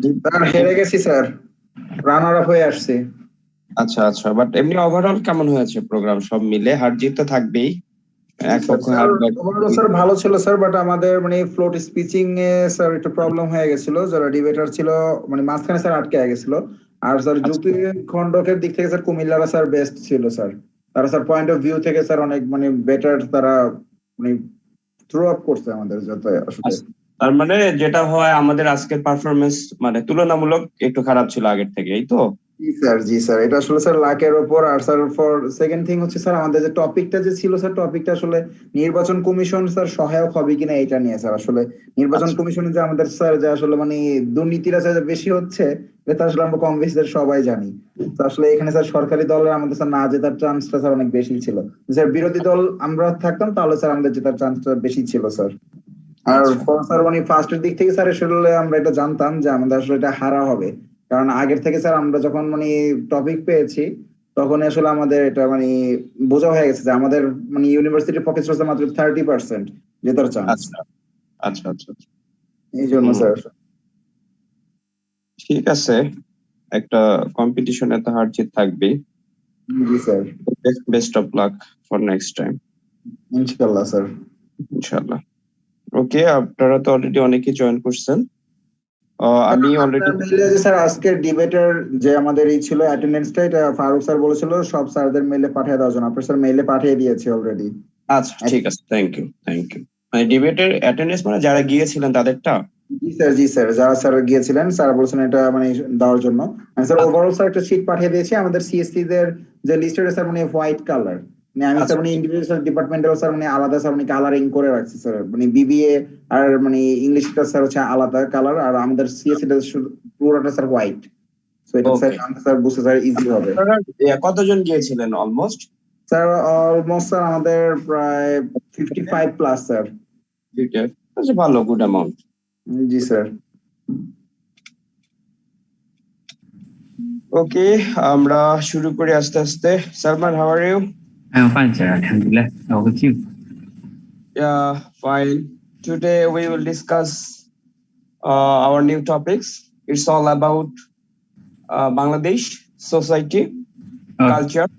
Sir হেরে গেছি sir, runner up হয়ে আসছে। আচ্ছা আচ্ছা, বাট এমনি ওভারঅল কেমন হয়েছে প্রোগ্রাম? সব মিলে হার জিত তো থাকবেই, এক পক্ষ হারবে। স্যার ভালো ছিল স্যার, বাট আমাদের মানে ফ্লোট স্পিচিং এ স্যার একটু প্রবলেম হয়ে গেছিল, যারা ডিবেটার ছিল মানে মাঝখানে স্যার আটকে গেছিল। আর স্যার যুক্তি খণ্ডকের দিক থেকে স্যার কুমিল্লারা স্যার বেস্ট ছিল স্যার। তারা স্যার পয়েন্ট অফ ভিউ থেকে স্যার অনেক মানে বেটার তারা মানে থ্রো আপ করছে আমাদের যত আসলে। তার মানে যেটা হয় আমাদের আজকের পারফরমেন্স মানে তুলনামূলক একটু খারাপ ছিল আগের থেকে, এই তো? জি স্যার, এটা আসলে স্যার লাকের উপর। আর স্যার ফর সেকেন্ড থিং হচ্ছে স্যার আমাদের যে টপিকটা যে ছিল স্যার, টপিকটা আসলে নির্বাচন কমিশন স্যার সহায়ক হবে কিনা এটা নিয়ে স্যার। আসলে নির্বাচন আচ্ছা। কমিশনে যে আমাদের স্যার যে আসলে মানে দুর্নীতিটা যে বেশি হচ্ছে, এটা আসলে আমরা কম বেশি স্যার সবাই জানি। তো আসলে এখানে স্যার সরকারি দলের আমাদের স্যার না জেতার চান্সটা স্যার অনেক বেশি ছিল। স্যার বিরোধী দল আমরা থাকতাম তাহলে স্যার আমাদের জেতার চান্সটা বেশি ছিল স্যার। আর স্যার মানে ফার্স্টের দিক থেকে স্যার আসলে আমরা এটা জানতাম যে আমাদের আসলে এটা হারা হবে। কারণ আগের থেকে স্যার আমরা যখন মানে টপিক পেয়েছি, তখন আসলে আমাদের এটা মানে বোঝা হয়ে গেছে যে আমাদের মানে ইউনিভার্সিটির পক্ষে ছিল মাত্র 30% জেতার চান্স। আচ্ছা আচ্ছা আচ্ছা আচ্ছা। এই জন্য স্যার। ঠিক আছে, একটা কম্পিটিশনে তো হার জিত থাকবেই। জি sir, best of luck for next time. ইনশাআল্লাহ স্যার। ইনশাআল্লাহ। ওকে, আপনারা তো অলরেডি অনেকেই জয়েন করছেন। আমি অলরেডি মেইলে যে স্যার আজকের ডিবেটের যে আমাদের এই ছিল অ্যাটেন্ডেন্সটা, এটা ফারুক স্যার বলেছিল সব স্যারদের মেইলে পাঠিয়ে দেওয়ার জন্য। আপনার স্যার মেইলে পাঠিয়ে দিয়েছে অলরেডি। আচ্ছা ঠিক আছে, থ্যাংক ইউ থ্যাংক ইউ। মানে ডিবেটের অ্যাটেন্ডেন্স মানে যারা গিয়েছিলেন তাদেরটা? জি স্যার, যারা স্যার গিয়েছিলেন স্যার বলছেন এটা মানে দেওয়ার জন্য। আমি স্যার ওভারঅল স্যার একটা শীট পাঠিয়ে দিয়েছি আমাদের সিএসসি দের যে লিস্টেড স্যার মানে হোয়াইট কালার। মানে আমি স্যার মানে ইন্ডিভিজুয়াল ডিপার্টমেন্টাল স্যার মানে আলাদা স্যার মানে কালারিং করে রাখছি স্যার। মানে বিবিএ আর মানে ইংলিশটা স্যার হচ্ছে আলাদা কালার, আর আমাদের সিএসসি টা পুরোটা স্যার হোয়াইট। সো এটা স্যার স্যার বুঝতে স্যার ইজি হবে। কতজন গিয়েছিলেন অলমোস্ট? স্যার অলমোস্ট স্যার আমাদের প্রায় 55 প্লাস স্যার। আচ্ছা, ভালো, গুড অ্যামাউন্ট। জি স্যার। ওকে, আমরা শুরু করি আস্তে আস্তে। Salman, how are you? I'm fine, sir. Alhamdulillah. How about you? Yeah, fine. Today we will discuss our new topics. It's all about Bangladesh society, culture,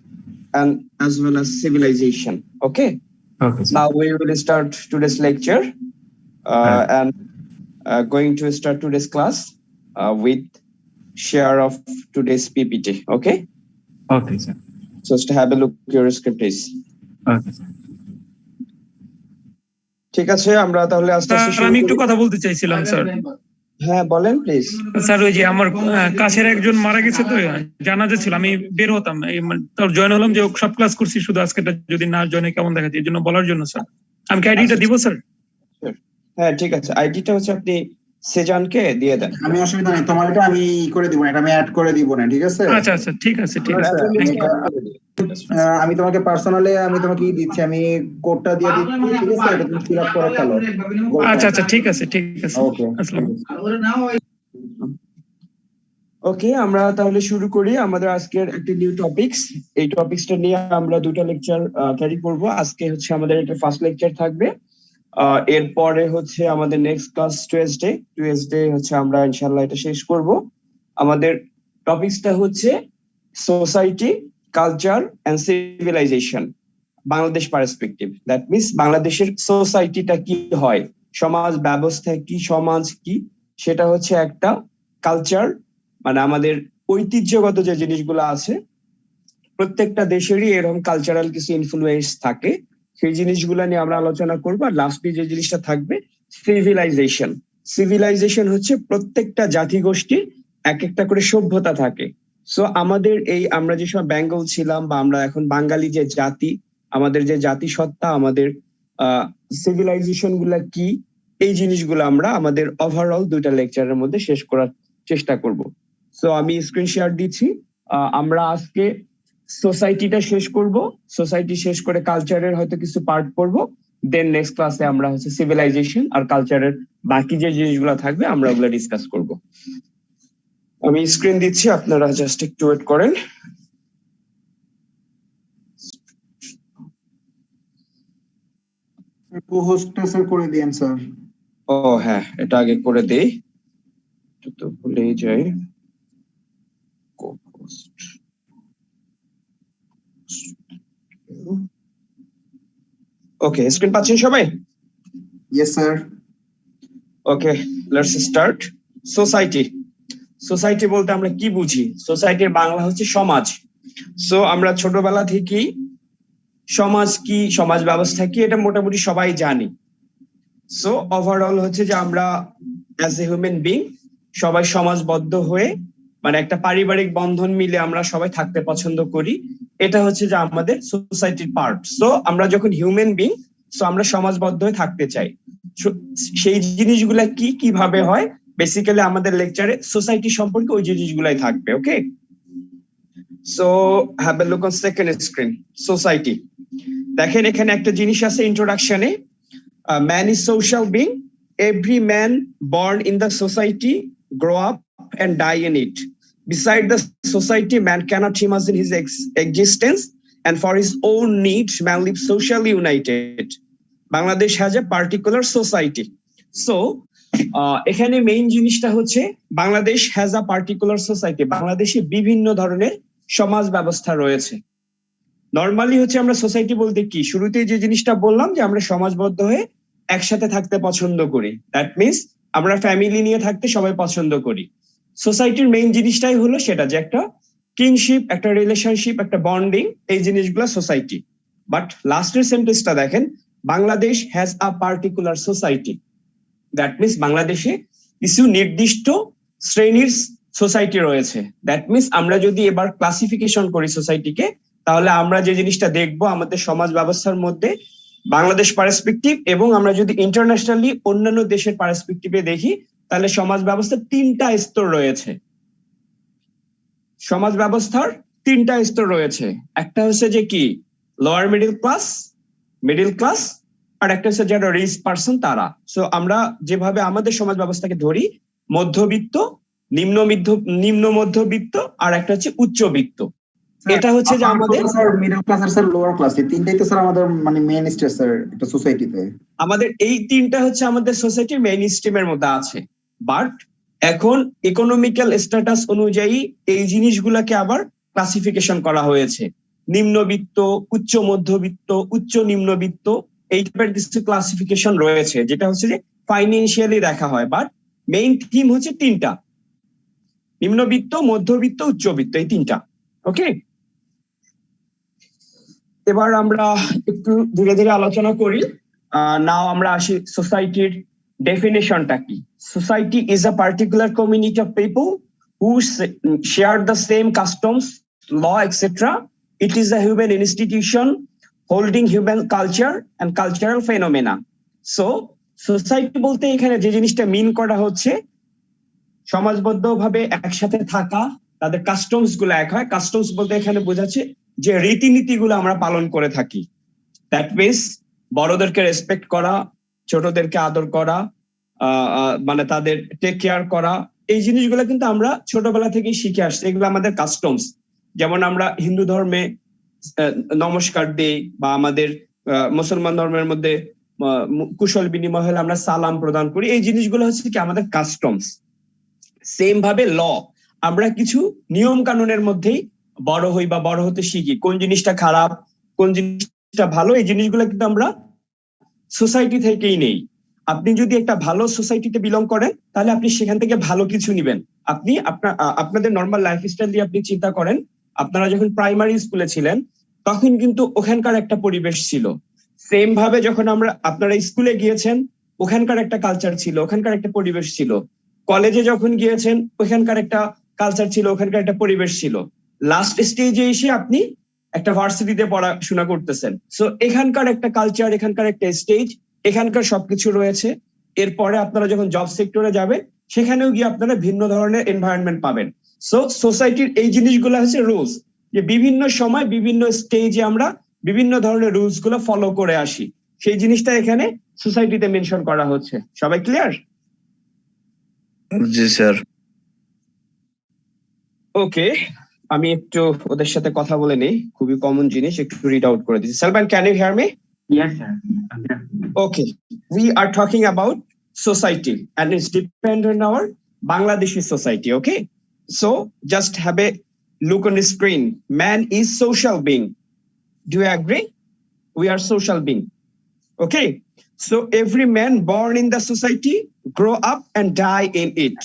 and as well as civilization. Okay. Okay, sir. Now we will start today's lecture and going to start today's class with share of today's PPT. Okay. Okay, sir. Just have a look at your script, please. Okay, sir. ঠিক আছে, আমরা তাহলে আস্তে আস্তে শুরু আমি একটু করি। কথা বলতে চাইছিলাম স্যার। হ্যাঁ বলেন প্লিজ। স্যার ওই যে আমার কাছের একজন মারা গেছে, তো জানাজা ছিল, আমি বের হতাম, তোর জয়েন হলাম যে সব ক্লাস করছি, শুধু আজকেটা যদি না জয়েনে কেমন দেখাচ্ছে, এই জন্য বলার জন্য স্যার। আমি কি আইডিটা দিব স্যার? হ্যাঁ ঠিক আছে, আইডিটা হচ্ছে আপনি সেজানকে দিয়ে দেন। আমি অসুবিধা নেই, তোমার এটা আমি করে দিব না, এটা আমি অ্যাড করে দিব না, ঠিক আছে? আচ্ছা আচ্ছা, ঠিক আছে ঠিক আছে। আমি তোমাকে পার্সোনালি আমি তোমাকে দিচ্ছি, আমি কোডটা দিয়ে দিচ্ছি, ঠিক আছে? এটা তুমি ফিল আপ করে ফেলো। আচ্ছা আচ্ছা, ঠিক আছে ঠিক আছে। ওকে। ওকে, আমরা তাহলে শুরু করি আমাদের আজকের একটা নিউ টপিকস। এই টপিকসটা নিয়ে আমরা দুটো লেকচার ক্যারি করব। আজকে হচ্ছে আমাদের একটা ফার্স্ট লেকচার থাকবে, এরপরে হচ্ছে আমাদের নেক্সট ক্লাস টুয়েসডে হচ্ছে আমরা ইনশাআল্লাহ এটা শেষ করব। আমাদের টপিকসটা হচ্ছে society, culture and civilisation, Bangladesh perspective. That means বাংলাদেশের সোসাইটিটা কি হয়, সমাজ ব্যবস্থা কি, সমাজ কি, সেটা হচ্ছে একটা কালচার, মানে আমাদের ঐতিহ্যগত যে জিনিসগুলো আছে, প্রত্যেকটা দেশেরই এরকম কালচারাল কিছু ইনফ্লুয়েন্স থাকে, সেই জিনিসগুলো নিয়ে আমরা আলোচনা করবো। আর লাস্টে যে জিনিসটা থাকবে সিভিলাইজেশন। সিভিলাইজেশন হচ্ছে প্রত্যেকটা জাতিগোষ্ঠীর এক একটা করে সভ্যতা থাকে। সো আমাদের এই আমরা যেসব বেঙ্গল ছিলাম বা আমরা এখন বাঙালি যে জাতি, আমাদের যে জাতিসত্তা, আমাদের সিভিলাইজেশন গুলা কি, এই জিনিসগুলো আমরা আমাদের ওভারঅল দুইটা লেকচারের মধ্যে শেষ করার চেষ্টা করব। সো আমি স্ক্রিন শেয়ার দিচ্ছি। আমরা আজকে সোসাইটিটা শেষ করব, সোসাইটি শেষ করে কালচারের হয়তো কিছু পার্ট করব, দেন নেক্সট ক্লাসে আমরা হচ্ছে সিভিলাইজেশন আর কালচারের বাকি যে জিনিসগুলো থাকবে আমরা ওগুলো ডিসকাস করব। আমি স্ক্রিন দিচ্ছি, আপনারা জাস্ট একটু ওয়েট করেন। কো-হোস্টটা স্যার করে দিয়েন স্যার। ও হ্যাঁ, এটা আগে করে দেই, তো ভুলেই যাই। ওকে, স্ক্রিন পাচ্ছেন সবাই? Yes sir. Okay, let's start. Society. Society বলতে আমরা কি বুঝি? সোসাইটির বাংলা হচ্ছে সমাজ। সো আমরা ছোটবেলা থেকেই সমাজ কি, সমাজ ব্যবস্থা কি, এটা মোটামুটি সবাই জানি। সো ওভারঅল হচ্ছে যে আমরা অ্যাজ এ হিউম্যান বিং সবাই সমাজবদ্ধ হয়ে, মানে একটা পারিবারিক বন্ধন মিলে আমরা সবাই থাকতে পছন্দ করি। এটা হচ্ছে যে আমাদের সোসাইটির পার্ট। সো আমরা যখন হিউম্যান বিং, সো আমরা সমাজবদ্ধ হয়ে থাকতে চাই। সেই জিনিসগুলা কি, কিভাবে হয়, বেসিক্যালি আমাদের লেকচারে সোসাইটি সম্পর্কে ওই জিনিসগুলাই থাকবে। Okay, so have a look on second screen. Society দেখেন, এখানে একটা জিনিস আছে ইন্ট্রোডাকশনে, man is social being. Every man born in the society grow up and die in it. Beside the society, man cannot imagine his existence, and for his own needs, man lives socially united. Bangladesh has a particular society. So, এখানে main জিনিসটা হচ্ছে Bangladesh has a particular society. বাংলাদেশে বিভিন্ন ধরনের সমাজ ব্যবস্থা রয়েছে। Normally হচ্ছে আমরা সোসাইটি বলতে কি, শুরুতেই যে জিনিসটা বললাম যে আমরা সমাজবদ্ধ হয়ে একসাথে থাকতে পছন্দ করি, দ্যাট মিনস আমরা ফ্যামিলি নিয়ে থাকতে সবাই পছন্দ করি। সোসাইটির মেইন জিনিসটাই হলো সেটা যে একটা কিনশিপ, একটা রিলেশনশিপ, একটা বন্ডিং, এই জিনিসগুলো সোসাইটি। বাট লাস্টের সেন্টেন্সটা দেখেন, Bangladesh has a particular society, that means বাংলাদেশে কিছু নির্দিষ্ট শ্রেণীর সোসাইটি রয়েছে। দ্যাট মিনস আমরা যদি এবার ক্লাসিফিকেশন করি সোসাইটিকে, তাহলে আমরা যে জিনিসটা দেখবো আমাদের সমাজ ব্যবস্থার মধ্যে বাংলাদেশ পার্সপেক্টিভ, এবং আমরা যদি ইন্টারন্যাশনালি অন্যান্য দেশের পার্সপেক্টিভে দেখি, তাহলে সমাজ ব্যবস্থার তিনটা স্তর রয়েছে। সমাজ ব্যবস্থার তিনটা স্তর রয়েছে। একটা হচ্ছে যে কি, লোয়ার মিডিল ক্লাস, আর একটা হচ্ছে যারা রিচ পার্সন তারা। সো আমরা যেভাবে আমাদের সমাজ ব্যবস্থাকে ধরি, মধ্যবিত্ত, নিম্ন মধ্যবিত্ত, আর একটা হচ্ছে উচ্চবিত্ত। এটা হচ্ছে যে আমাদের মিডল ক্লাস আর স্যার লোয়ার ক্লাস, এই তিনটাই তো স্যার আমাদের মানে মেইন স্টেজ স্যার একটা সোসাইটিতে। আমাদের এই তিনটা হচ্ছে আমাদের সোসাইটির মেইন স্ট্রিমের মধ্যে আছে। বাট এখন ইকোনমিক্যাল স্ট্যাটাস অনুযায়ী এই জিনিসগুলোকে আবার ক্লাসিফিকেশন করা হয়েছে। নিম্নবিত্ত, উচ্চ মধ্যবিত্ত, উচ্চ নিম্নবিত্ত, এই টাইপের কিছু ক্লাসিফিকেশন রয়েছে, যেটা হচ্ছে যে ফাইন্যান্সিয়ালি দেখা হয়। বাট মেইন থিম হচ্ছে তিনটা, নিম্নবিত্ত, মধ্যবিত্ত, উচ্চবিত্ত, এই তিনটা। ওকে, এবার আমরা একটু ধীরে ধীরে আলোচনা করি। নাও আমরা আসি সোসাইটির ডেফিনেশনটা কি। Society is a particular community of people who share the same customs, law etcetera. It is a human institution holding human culture and cultural phenomena. So society বলতে এখানে যে জিনিসটা মিন করা হচ্ছে, সমাজবদ্ধভাবে একসাথে থাকা, তাদের কাস্টমস গুলো এক হয়। কাস্টমস বলতে এখানে বোঝাচ্ছে যে রীতিনীতিগুলো আমরা পালন করে থাকি। দ্যাট মিনস বড়দেরকে রেসপেক্ট করা, ছোটদেরকে আদর করা, মানে তাদের টেক কেয়ার করা, এই জিনিসগুলো কিন্তু আমরা ছোটবেলা থেকেই শিখে আসছি। এগুলো আমাদের কাস্টমস। যেমন আমরা হিন্দু ধর্মে নমস্কার দেই, বা আমাদের মুসলমান ধর্মের মধ্যে কুশল বিনিময় হলে আমরা সালাম প্রদান করি। এই জিনিসগুলো হচ্ছে কি আমাদের কাস্টমস। সেম ভাবে ল, আমরা কিছু নিয়ম কানুনের মধ্যেই বড় হই বা বড় হতে শিখি। কোন জিনিসটা খারাপ, কোন জিনিসটা ভালো, এই জিনিসগুলো কিন্তু আমরা সোসাইটি থেকেই নেই। আপনি যদি একটা ভালো সোসাইটিতে বিলং করেন, তাহলে আপনি সেখান থেকে ভালো কিছু নিবেন। আপনি আপনাদের নর্মাল লাইফস্টাইল দিয়ে আপনি চিন্তা করেন, আপনারা যখন প্রাইমারি স্কুলে ছিলেন, তখন কিন্তু ওখানকার একটা পরিবেশ ছিল। সেম ভাবে যখন আপনারা স্কুলে গিয়েছেন, ওখানকার একটা কালচার ছিল, ওখানকার একটা পরিবেশ ছিল। কলেজে যখন গিয়েছেন, ওখানকার একটা কালচার ছিল, ওখানকার একটা পরিবেশ ছিল। লাস্ট স্টেজে এসে আপনি একটা ভার্সিটিতে পড়াশোনা করতেছেন। সো এখানকার একটা কালচার, এখানকার একটা স্টেজ, এখানকার সবকিছু রয়েছে। এরপরে আপনারা যখন জব সেক্টরে যাবেন, সেখানেও গিয়ে আপনারা ভিন্ন ধরনের এনভায়রনমেন্ট পাবেন। সো সোসাইটির এই জিনিসগুলো হচ্ছে রুলস, যে বিভিন্ন সময় বিভিন্ন স্টেজে আমরা বিভিন্ন ধরনের রুলস গুলো ফলো করে আসি। সেই জিনিসটা এখানে সোসাইটিতে মেনশন করা হচ্ছে। সবাই ক্লিয়ার? জি স্যার। ওকে, আমি একটু ওদের সাথে কথা বলে নেই, খুবই কমন জিনিস, একটু রিড আউট করে দিচ্ছি। Salman, can you hear me? Yes, sir. Okay. Okay, we are talking about society and it's depend on our Bangladeshi society. Okay, so just have a look on the screen. Man is social being. Do you agree? We are social being. Okay, so every man born in the society grow up and die in it.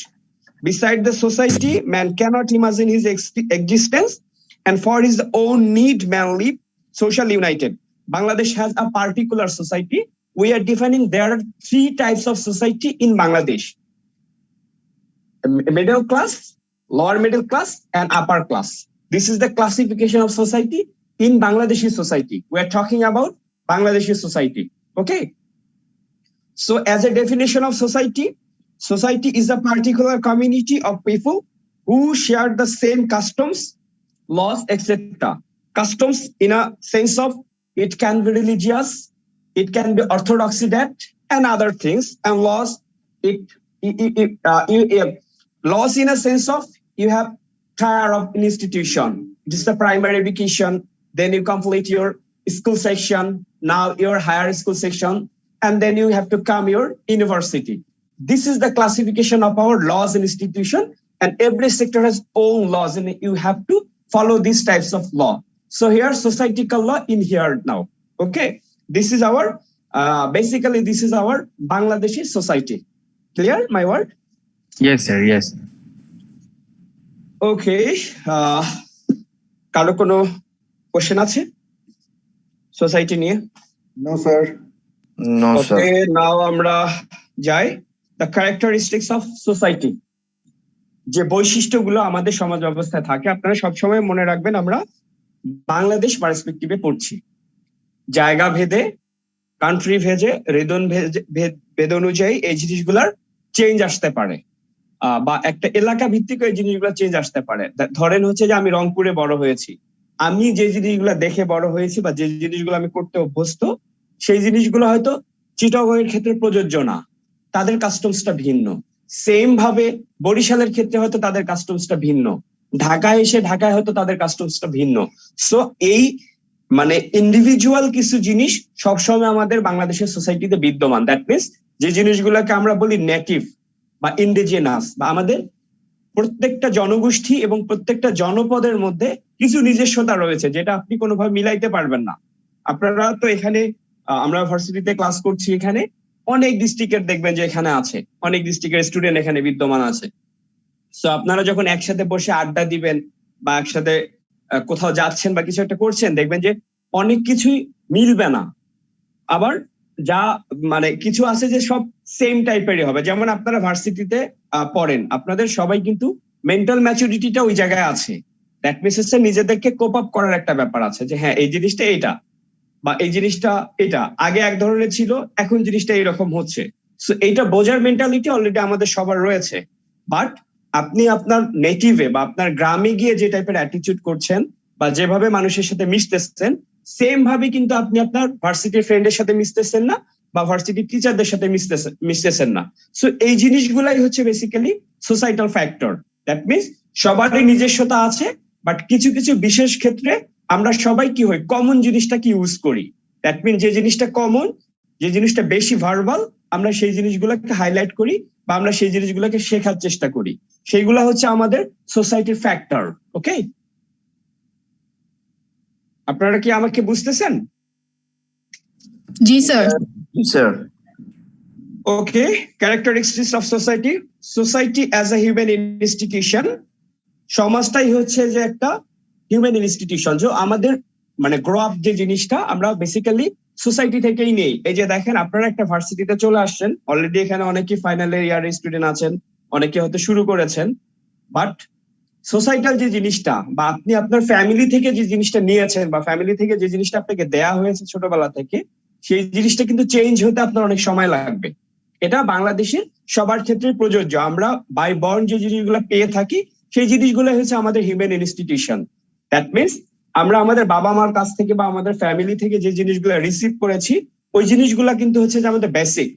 Beside the society, man cannot imagine his existence, and for his own need, man live socially united. Bangladesh has a particular society. We are defining there are 3 types of society in Bangladesh: middle class, lower middle class, and upper class. This is the classification of society in Bangladeshi society. We are talking about Bangladeshi society. Okay. So as a definition of society, society is a particular community of people who share the same customs, laws, etc. Customs in a sense of it can be religious, it can be orthodoxy that, and other things. And laws, laws in a sense of you have tier of an institution. This is the primary education, then you complete your school section, now your higher school section, and then you have to come your university. This is the classification of our laws and institution, and every sector has own laws, and you have to follow these types of law. So here societal law in here now. Okay, this is our basically this is our Bangladeshi society. Clear my word? Yes, sir. Yes. Okay, কারো কোনো question আছে society নিয়ে? No sir. No, sir. Okay, now আমরা যাই the characteristics of society. যে বৈশিষ্ট্যগুলো আমাদের সমাজ ব্যবস্থায় থাকে, আপনারা সবসময় মনে রাখবেন আমরা বাংলাদেশ পার্সপেক্টিভে পড়ছি। জায়গা ভেদে, কান্ট্রি ভেদে, ভেদ অনুযায়ী এই জিনিসগুলার চেঞ্জ আসতে পারে, বা একটা এলাকা ভিত্তিক এই জিনিসগুলো চেঞ্জ আসতে পারে। ধরেন হচ্ছে যে আমি রংপুরে বড় হয়েছি, আমি যে জিনিসগুলো দেখে বড় হয়েছি বা যে জিনিসগুলো আমি করতে অভ্যস্ত, সেই জিনিসগুলো হয়তো চিটাগংয়ের ক্ষেত্রে প্রযোজ্য না, তাদের কাস্টমসটা ভিন্ন। সেম ভাবে বরিশালের ক্ষেত্রে হয়তো তাদের কাস্টমসটা ভিন্ন, ঢাকায় এসে ঢাকায় হয়তো তাদের কাস্টমসটা ভিন্ন। সো এই মানে ইন্ডিভিজুয়াল কিছু জিনিস সবসময় আমাদের বাংলাদেশের সোসাইটিতে বিদ্যমান। দ্যাট মিনস যে জিনিসগুলোকে আমরা বলি নেটিভ বা ইন্ডিজিনাস, বা আমাদের প্রত্যেকটা জনগোষ্ঠী এবং প্রত্যেকটা জনপদের মধ্যে কিছু নিজস্বতা রয়েছে যেটা আপনি কোনোভাবে মিলাইতে পারবেন না। আপনারা তো এখানে আমরা ভার্সিটিতে ক্লাস করছি, এখানে অনেক ডিস্ট্রিক্টের দেখবেন যে এখানে আছে, অনেক ডিস্ট্রিক্টের স্টুডেন্ট এখানে বিদ্যমান আছে। সো আপনারা যখন একসাথে বসে আড্ডা দিবেন বা একসাথে কোথাও যাচ্ছেন বা কিছু একটা করছেন, দেখবেন যে অনেক কিছুই মিলবে না, আবার যা মানে কিছু আছে যে সব সেম টাইপেরই হবে। যেমন আপনারা ভার্সিটিতে পড়েন, আপনাদের সবাই কিন্তু মেন্টাল ম্যাচুরিটিটা ওই জায়গায় আছে। দ্যাট মিনস হচ্ছে নিজেদেরকে কোপ আপ করার একটা ব্যাপার আছে যে হ্যাঁ এই জিনিসটা এটা বা এই জিনিসটা এটা আগে এক ধরনের ছিল, এখন জিনিসটা এরকম হচ্ছে। সো এইটা বোঝার মেন্টালিটি অলরেডি আমাদের সবার রয়েছে। বাট আপনি আপনার নেটিভে বা আপনার গ্রামে গিয়ে যে টাইপের অ্যাটিটিউড করছেন বা যেভাবে মানুষের সাথে মিশতেছেন, সেম ভাবে কিন্তু আপনি আপনার ভার্সিটির ফ্রেন্ডের সাথে মিশতেছেন না বা ভার্সিটির টিচারদের সাথে মিশতেছেন না। সো এই জিনিসগুলাই হচ্ছে basically societal factor. That means সবারই নিজস্বতা আছে, বাট কিছু কিছু বিশেষ ক্ষেত্রে আমরা সবাই কি হই, কমন জিনিসটাকে ইউজ করি। দ্যাট মিন যে জিনিসটা কমন, যে জিনিসটা বেশি ভার্বাল, আমরা সেই জিনিসগুলোকে হাইলাইট করি বা আমরা সেই জিনিসগুলোকে শেখার চেষ্টা করি। সেইগুলা হচ্ছে আমাদের সোসাইটির ফ্যাক্টর। ওকে, আপনারা কি আমাকে বুঝতেছেন? জি sir. Sir. Okay, characteristics of society. Society as a human institution. সমাজটাই হচ্ছে যে একটা হিউম্যান ইনস্টিটিউশন, যে আমাদের মানে গ্রো আপ যে জিনিসটা আমরা বেসিক্যালি সোসাইটি থেকেই নেই। এই যে দেখেন আপনারা একটা ভার্সিটিতে চলে আসছেন, অলরেডি এখানে অনেকে ফাইনাল ইয়ার স্টুডেন্ট আছেন, অনেকে হয়তো শুরু করেছেন, বাট সোসাইটাল যে জিনিসটা বা আপনি আপনার ফ্যামিলি থেকে যে জিনিসটা নিয়েছেন বা ফ্যামিলি থেকে যে জিনিসটা আপনাকে দেয়া হয়েছে ছোটবেলা থেকে, সেই জিনিসটা কিন্তু চেঞ্জ হতে আপনার অনেক সময় লাগবে। এটা বাংলাদেশের সবার ক্ষেত্রে প্রযোজ্য। আমরা বাই বর্ন যে জিনিসগুলো পেয়ে থাকি, সেই জিনিসগুলো হচ্ছে আমাদের হিউম্যান ইনস্টিটিউশন। দ্যাট মিনস আমরা আমাদের বাবা মার কাছ থেকে বা আমাদের ফ্যামিলি থেকে যে জিনিসগুলো রিসিভ করেছি, ওই জিনিসগুলো কিন্তু হচ্ছে যে আমাদের বেসিক।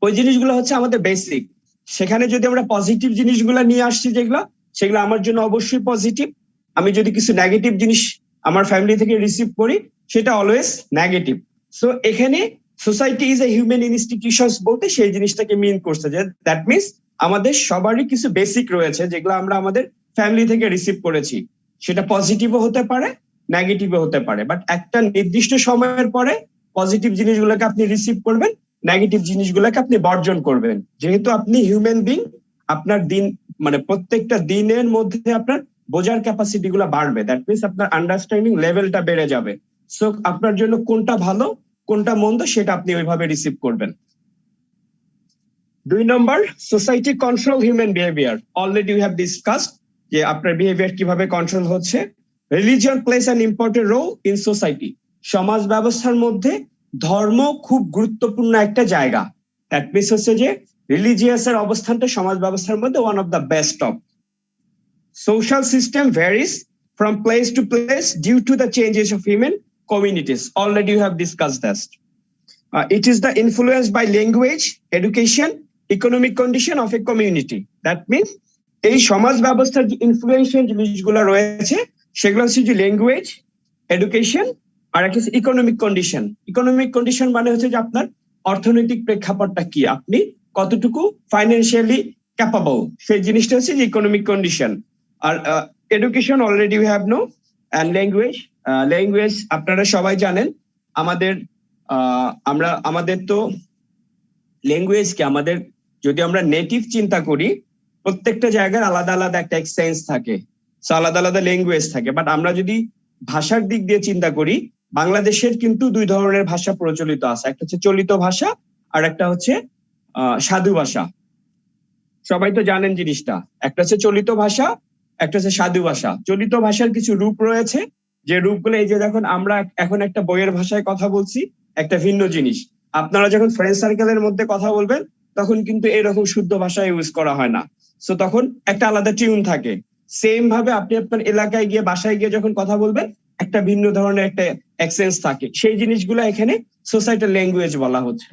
ওই জিনিসগুলো হচ্ছে আমাদের বেসিক। সেখানে যদি আমরা পজিটিভ জিনিসগুলো নিয়ে আসছি যেগুলো, সেগুলো আমার জন্য অবশ্যই পজিটিভ। আমি যদি কিছু নেগেটিভ জিনিস আমার ফ্যামিলি থেকে রিসিভ করি, সেটা অলওয়েজ নেগেটিভ। সো এখানে society is a human institutions বলতে সেই জিনিসটাকে মিন করছে যে দ্যাট মিনস আমাদের সবারই কিছু বেসিক রয়েছে যেগুলো আমরা আমাদের ফ্যামিলি থেকে রিসিভ করেছি, সেটা পজিটিভও হতে পারে নেগেটিভও হতে পারে, বাট একটা নির্দিষ্ট সময়ের পরে পজিটিভ জিনিসগুলোকে আপনি রিসিভ করবেন, নেগেটিভ জিনিসগুলোকে আপনি বর্জন করবেন। যেহেতু আপনি হিউম্যান বিং, আপনার দিন মানে প্রত্যেকটা দিনের মধ্যে আপনার বোঝার ক্যাপাসিটি গুলো বাড়বে, দ্যাট মিনস আপনার আন্ডারস্ট্যান্ডিং লেভেলটা বেড়ে যাবে। সো আপনার জন্য কোনটা ভালো কোনটা মন্দ সেটা আপনি ওইভাবে রিসিভ করবেন। 2 নম্বর, society control human behaviour. Already we have discussed যে আপনার বিহেভিয়ার কিভাবে কন্ট্রোল হচ্ছে। Religion plays an important role in society. সমাজ ব্যবস্থার মধ্যে ধর্ম খুব গুরুত্বপূর্ণ একটা জায়গা। দ্যাট মিনস হচ্ছে যে রিলিজিয়াস এর অবস্থানটা সমাজ ব্যবস্থার মধ্যে one of the best of. Social system varies from place to place due to the changes of human communities. Already you have discussed that. It is the influence by language, education, economic condition of a community. That means এই সমাজ ব্যবস্থার যে influential জিনিসগুলো রয়েছে সেগুলো হচ্ছে যে language, education আর একটা হচ্ছে ইকোনমিক কন্ডিশন। ইকোনমিক কন্ডিশন মানে হচ্ছে যে আপনার অর্থনৈতিক প্রেক্ষাপটটা কি, আপনি কতটুকু ফাইন্যান্সিয়ালি ক্যাপাবল, সেই জিনিসটা হচ্ছে যে ইকোনমিক কন্ডিশন। আর education already we have know, and language আপনারা সবাই জানেন আমাদের আমাদের তো ল্যাঙ্গুয়েজ কি, আমাদের যদি আমরা নেটিভ চিন্তা করি প্রত্যেকটা জায়গায় আলাদা আলাদা একটা এক্সচেঞ্জ থাকে, আলাদা আলাদা ল্যাঙ্গুয়েজ থাকে। বাট আমরা যদি ভাষার দিক দিয়ে চিন্তা করি, বাংলাদেশের কিন্তু 2 ধরনের ভাষা প্রচলিত আছে, একটা হচ্ছে চলিত ভাষা আর একটা হচ্ছে সাধু ভাষা। সবাই তো জানেন জিনিসটা, একটা হচ্ছে চলিত ভাষা, একটা হচ্ছে সাধু ভাষা। চলিত ভাষার কিছু রূপ রয়েছে, যে রূপগুলো এই যে যখন আমরা এখন একটা বইয়ের ভাষায় কথা বলছি একটা ভিন্ন জিনিস, আপনারা যখন ফ্রেন্ড সার্কেলের মধ্যে কথা বলবেন তখন কিন্তু এরকম শুদ্ধ ভাষা ইউজ করা হয় না, সো তখন একটা আলাদা টিউন থাকে। সেম ভাবে আপনি আপনার এলাকায় গিয়ে বাসায় গিয়ে যখন কথা বলবেন একটা ভিন্ন ধরনের একটা অ্যাকসেন্স থাকে, সেই জিনিসগুলো এখানে সোসাইটাল ল্যাঙ্গুয়েজ বলা হচ্ছে।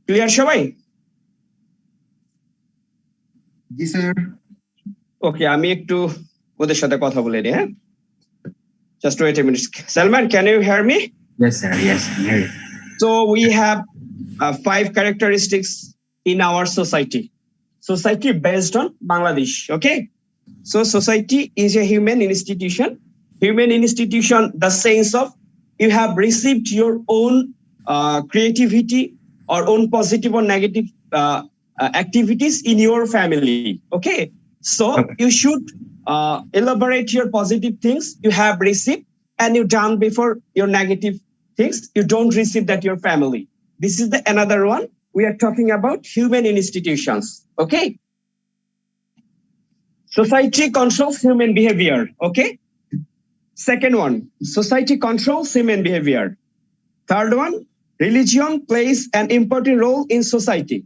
ক্লিয়ার সবাই? জি স্যার। ওকে, আমি একটু ওদের সাথে কথা বলে নিই। হ্যাঁ, just wait a minute. Salman, can you hear me? Yes, sir. Yes, I'm here. So we have 5 characteristics in our society. Society based on Bangladesh. Okay. So society is a human institution. Human institution, the sense of you have received your own creativity or own positive or negative activities in your family. Okay. So you should elaborate your positive things you have received and you done before your negative things you don't receive that your family. This is the another one. We are talking about human institutions. Okay. Society controls human behavior. Okay. Second one, society controls human behavior. Third one, religion plays an important role in society.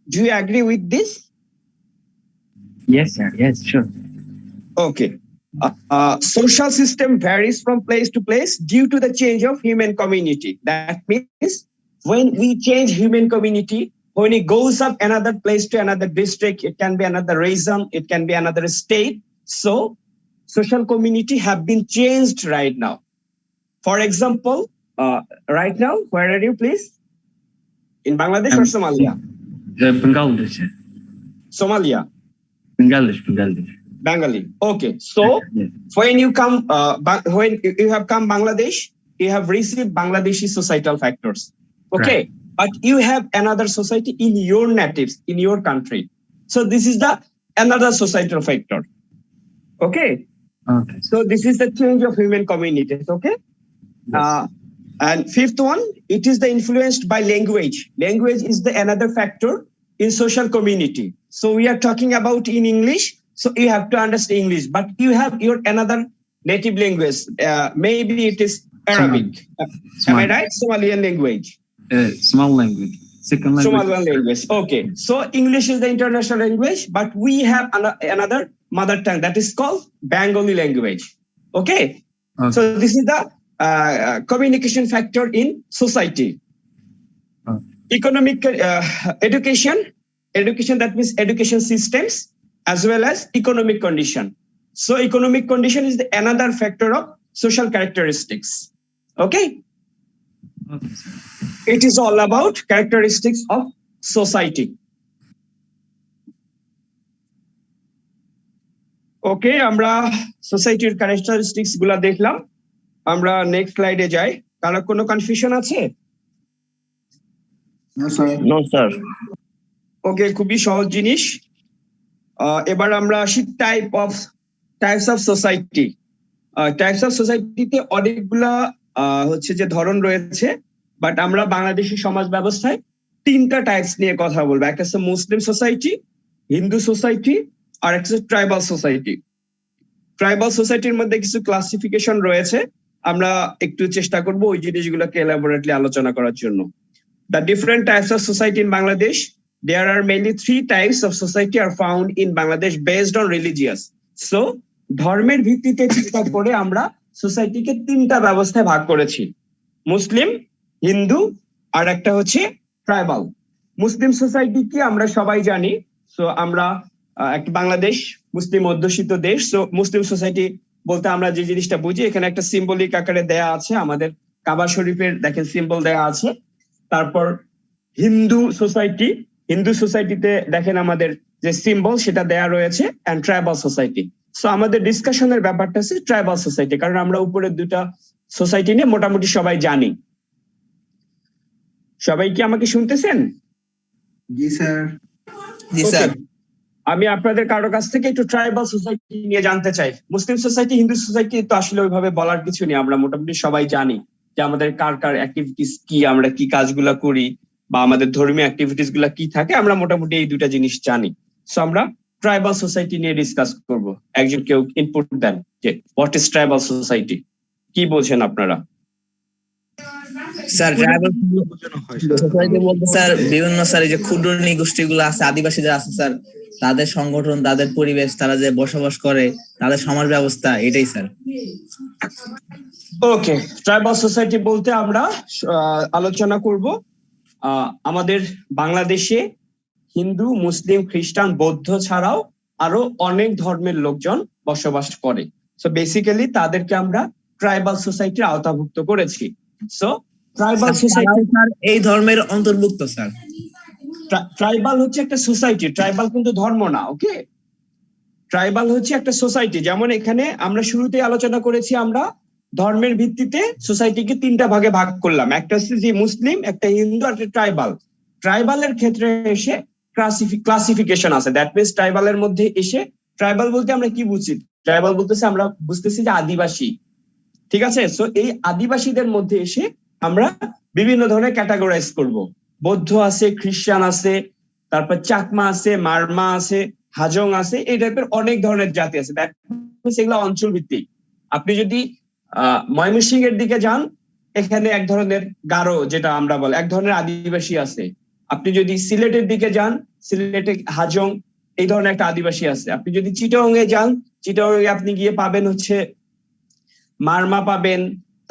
Do you agree with this? Yes, sir. Yes, sure. Okay. Social system varies from place to place due to the change of human community. That means when we change human community, when it goes up another place to another district, it can be another region, it can be another state. So social community have been changed right now. For example, right now, where are you, please? In Bangladesh or Somalia? Bangladesh. Somalia. Bangladesh. Bengali. Okay. So Yes. when you come, when you have come Bangladesh, you have received Bangladeshi societal factors. Okay. Right. But you have another society in your natives, in your country. So this is the another societal factor. Okay. Okay. So this is the change of human communities. Okay. Yes. And fifth one, it is the influenced by language. Language is the another factor in social community. So we are talking about in English. So you have to understand English, but you have your another native language. Maybe it is Arabic. Am I right? Somalian language. Small language. Second language. Somalian language. Okay. So English is the international language, but we have another mother tongue that is called Bengali language. Okay. Okay. So this is the communication factor in society. Economic education, that means education systems as well as economic condition. So economic condition is the another factor of social characteristics. Okay. Okay, sir. It is all about characteristics of society. ওকে, আমরা সোসাইটির characteristics গুলা দেখলাম। আমরা next স্লাইডে যাই। কারো কোনো confusion আছে? No, sir. ওকে, খুবই সহজ জিনিস। এবার আমরা আসি types of society. Types of সোসাইটিতে অনেকগুলা হচ্ছে যে ধরন রয়েছে, বাট আমরা বাংলাদেশি সমাজ ব্যবস্থায় তিনটা টাইপস নিয়ে কথা বলবো। একটা হচ্ছে মুসলিম সোসাইটি, হিন্দু সোসাইটি, আর একটা হচ্ছে ট্রাইবাল সোসাইটি। ট্রাইবাল সোসাইটির মধ্যে কিছু ক্লাসিফিকেশন রয়েছে, আমরা একটু চেষ্টা করব ওই জিনিসগুলোকে এলাবোরেটলি আলোচনা করার জন্য। The different types of society in Bangladesh, there are mainly 3 types of society are found in Bangladesh based on religious. So, ধর্মের ভিত্তিতে চিন্তা করে আমরা সোসাইটিকে তিনটা ব্যবস্থায় ভাগ করেছি: মুসলিম, হিন্দু, আর একটা হচ্ছে ট্রাইবাল। মুসলিম সোসাইটি কি আমরা সবাই জানি। সো আমরা একটা বাংলাদেশ মুসলিম অধ্যুষিত দেশ। সো মুসলিম সোসাইটি বলতে আমরা যে জিনিসটা বুঝি, এখানে একটা সিম্বলিক আকারে দেয়া আছে, আমাদের কাবা শরীফের দেখেন সিম্বল দেয়া আছে। তারপর হিন্দু সোসাইটিতে দেখেন আমাদের যে সিম্বল সেটা দেয়া রয়েছে, এন্ড ট্রাইবাল সোসাইটি। সো আমাদের ডিসকাশনের ব্যাপারটা হচ্ছে ট্রাইবাল সোসাইটি, কারণ আমরা উপরের দুটা সোসাইটি নিয়ে মোটামুটি সবাই জানি। সবাই কি আমাকে শুনতেছেন? জি স্যার। জি স্যার। আমি আপনাদের কারো কাছ থেকে একটু ট্রাইবাল সোসাইটি নিয়ে জানতে চাই। মুসলিম সোসাইটি, হিন্দু সোসাইটি তো আসলে ওইভাবে বলার কিছু নেই, আমরা মোটামুটি সবাই জানি যে আমাদের কার কার অ্যাক্টিভিটিস কি, আমরা কি কাজগুলা করি, বা আমাদের ধর্মীয় অ্যাক্টিভিটিস গুলা কি থাকে, আমরা মোটামুটি এই দুটা জিনিস জানি। সো আমরা ট্রাইবাল সোসাইটি নিয়ে ডিসকাস করব। একজন কেউ ইনপুট দেন যে হোয়াট ইজ ট্রাইবাল সোসাইটি, কি বলছেন আপনারা? স্যার ট্রাইবাল সোসাইটি বলতে স্যার বিভিন্ন স্যার এই যে ক্ষুদ্র নৃগোষ্ঠীগুলো আছে, আদিবাসী যারা আছে স্যার, তাদের সংগঠন, তাদের পরিবেশ, তারা যে বসবাস করে, তাদের সমাজ ব্যবস্থা, এটাই স্যার। ওকে, ট্রাইবাল সোসাইটি বলতে আমরা আলোচনা করব আমাদের বাংলাদেশে হিন্দু, মুসলিম, খ্রিস্টান, বৌদ্ধ ছাড়াও আরো অনেক ধর্মের লোকজন বসবাস করে। সো বেসিক্যালি তাদেরকে আমরা ট্রাইবাল সোসাইটির আওতাভুক্ত করেছি। সো ট্রাইবাল সোসাইটি এই ধর্মের অন্তর্ভুক্ত স্যার। ট্রাইবাল হচ্ছে একটা সোসাইটি, ট্রাইবাল কিন্তু ধর্ম না। ওকে, ট্রাইবাল হচ্ছে একটা সোসাইটি। যেমন এখানে আমরা শুরুতেই আলোচনা করেছি, আমরা ধর্মের ভিত্তিতে সোসাইটিকে তিনটা ভাগে ভাগ করলাম, একটা হচ্ছে যে মুসলিম, একটা হিন্দু, আর একটা ট্রাইবাল। ট্রাইবালের ক্ষেত্রে এসে ক্লাসিফিকেশন আছে, দ্যাট মিনস ট্রাইবালের মধ্যে এসে, ট্রাইবাল বলতে আমরা কি বুঝি? ট্রাইবাল বলতেছে আমরা বুঝতেছি যে আদিবাসী, ঠিক আছে? সো এই আদিবাসীদের মধ্যে এসে আমরা বিভিন্ন ধরনের ক্যাটাগরাইজ করব। বৌদ্ধ আছে, খ্রিস্টান আছে, তারপর চাকমা আছে, মারমা আছে, হাজং আছে, এই টাইপের অনেক ধরনের জাতি আছে। সেগুলো অঞ্চল ভিত্তিক। আপনি যদি ময়মনসিংহ এর দিকে যান, এখানে এক ধরনের গারো, যেটা আমরা বলি, এক ধরনের আদিবাসী আছে। আপনি যদি সিলেটের দিকে যান, সিলেটে হাজং, এই ধরনের একটা আদিবাসী আছে। আপনি যদি চিটাগং এ যান, চিটাগং এ আপনি গিয়ে পাবেন হচ্ছে মারমা পাবেন,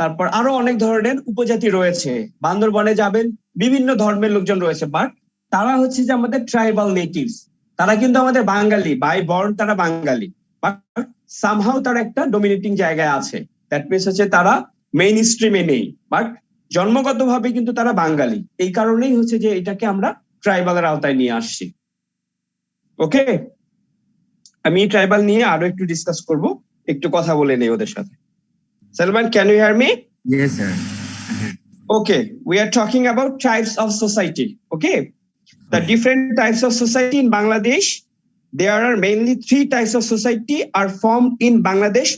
তারপর আরো অনেক ধরনের উপজাতি রয়েছে। বান্দরবনে যাবেন, বিভিন্ন ধর্মের লোকজন রয়েছে, বাট তারা হচ্ছে যে আমাদের ট্রাইবাল নেটিভস। তারা কিন্তু আমাদের বাঙালি, বাই বর্ন তারা বাঙালি, বাট সামহাউ তারা একটা ডমিনেটিং জায়গায় আছে। দ্যাট মিনস হচ্ছে তারা মেইন স্ট্রিমে নেই, বাট জন্মগতভাবে কিন্তু তারা বাঙালি। এই কারণেই হচ্ছে যে এটাকে আমরা ট্রাইবালের আওতায় নিয়ে আসছি। ওকে, আমি ট্রাইবাল নিয়ে আরো একটু ডিসকাস করব, একটু কথা বলে নেই ওদের সাথে। Salman, can you hear me? Yes, sir. Okay, we are talking about types of society. Okay, the different types of society in Bangladesh, there are mainly 3 types of society are formed in Bangladesh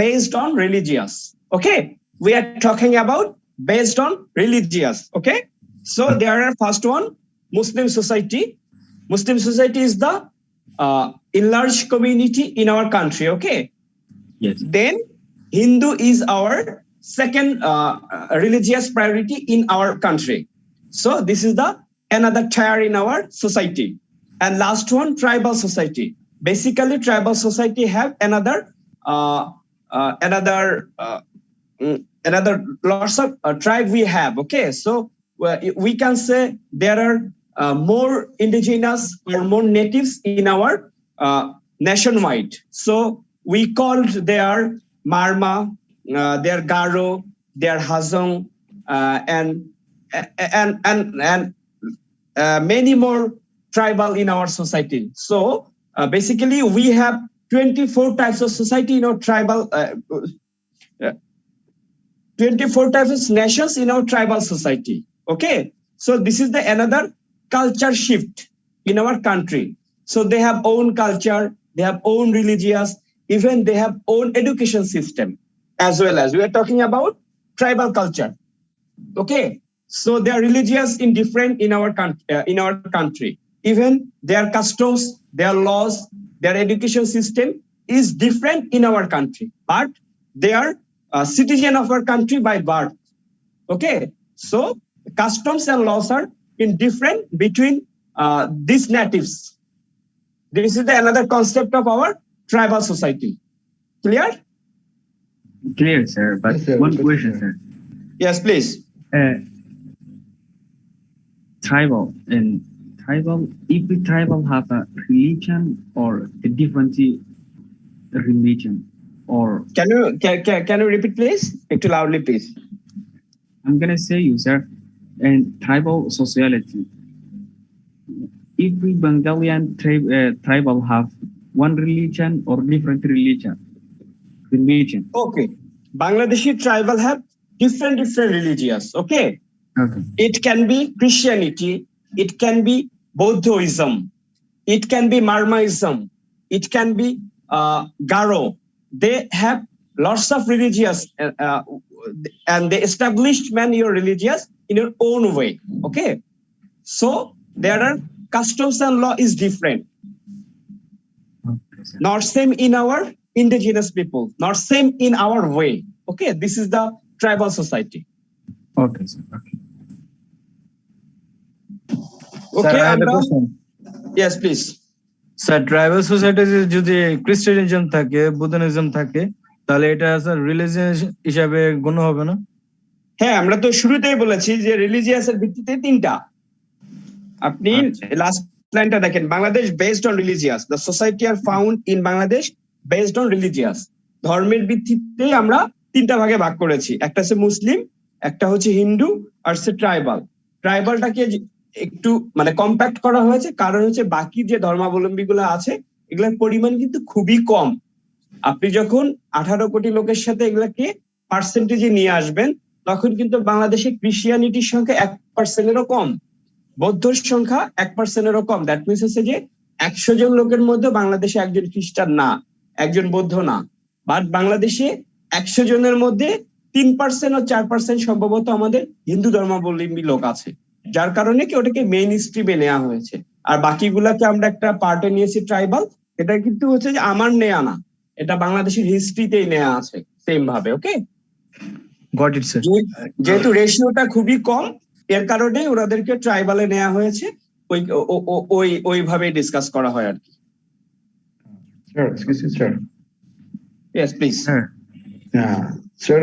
based on religious. Okay, we are talking about based on religious. Okay, so there are first one, Muslim society. Muslim society is the enlarged community in our country. Okay, Yes. then Hindu is our second religious priority in our country. So this is the another tier in our society. And last one, tribal society. Basically, tribal society have another lots of tribe we have. Okay, so we can say there are more indigenous or more natives in our nationwide. So we called their Marma, their Garo, their Hazong, and many more tribal in our society. So basically, we have 24 types of society in our tribal, 24 types of nations in our tribal society. Okay, so this is the another culture shift in our country. So they have own culture, they have own religious, even they have own education system, as well as we are talking about tribal culture. Okay, so they are religious in different in our country. Even their customs, their laws, their education system is different in our country, but they are a citizen of our country by birth. Okay, so customs and laws are in different between these natives. This is the another concept of our tribal society. Clear? Clear, sir. But Yes, sir. one Yes, question, sir. sir. Yes, please. Tribal and tribal. If we tribal have a religion or a different religion, or Can you repeat, please? Little loudly, please. I'm gonna say you, sir, and tribal sociality. If we Bangalian tribal have one religion or different religion. Okay, Bangladeshi tribal have different religions. Okay, Okay. it can be Christianity, it can be Buddhism, it can be Marmaism, it can be Garo. They have lots of religious and they established many religious in your own way. Okay, so there are customs and law is different. Okay, sir. Not same in our indigenous people, not same in our way. Okay, this is the tribal society. Okay, sir. Okay. Okay, I had a Amra? question. Yes, please. Sir tribal society যদি ক্রিশ্চিয়ানিজম থাকে Buddhism থাকে তাহলে এটা sir religion হিসাবে গণ্য হবে না? হ্যাঁ, আমরা তো শুরুতেই বলেছি যে রিলিজিয়াসের ভিত্তিতে তিনটা। আপনি লাস্ট লাইনটা দেখেন, Bangladesh based on religious, the society are found in Bangladesh based on religious. ধর্মের ভিত্তিতে আমরা তিনটা ভাগে ভাগ করেছি, একটা হচ্ছে মুসলিম, একটা হচ্ছে হিন্দু, আর হচ্ছে ট্রাইবাল। ট্রাইবালটাকে একটু মানে কম্প্যাক্ট করা হয়েছে, কারণ হচ্ছে বাকি যে ধর্মাবলম্বী গুলো আছে এগুলোর পরিমাণ কিন্তু খুবই কম। আপনি যখন 18 কোটি লোকের সাথে এগুলাকে পার্সেন্টেজে নিয়ে আসবেন, তখন কিন্তু বাংলাদেশে ক্রিশ্চিয়ানিটির সংখ্যা 1%-এরও কম, বৌদ্ধর সংখ্যা 1%-এরও কম। দ্যাট মিনস হচ্ছে যে 100 জন লোকের মধ্যে বাংলাদেশে একজন খ্রিস্টান না, একজন বৌদ্ধ না। বাট বাংলাদেশে 100 জনের মধ্যে 3% ও 4% সম্ভবত আমাদের হিন্দু ধর্মাবলম্বী লোক আছে, যার কারণে কি ওটাকে মেইন স্ট্রিমে নেওয়া হয়েছে। আর বাকিগুলাকে আমরা একটা পার্টে নিয়েছি ট্রাইবাল। এটা কিন্তু হচ্ছে যে আমার নেয়া না, এটা বাংলাদেশের হিস্ট্রিতেই নেওয়া আছে সেম ভাবে। ওকে, গট ইট স্যার। যেহেতু রেশিওটা খুবই কম, এর কারণে ওনাদেরকে ট্রাইবালে নেওয়া হয়েছে, ওইভাবে ডিসকাস করা হয় আর কি। Sir, excuse me, sir. Yes please. Sir, Sir,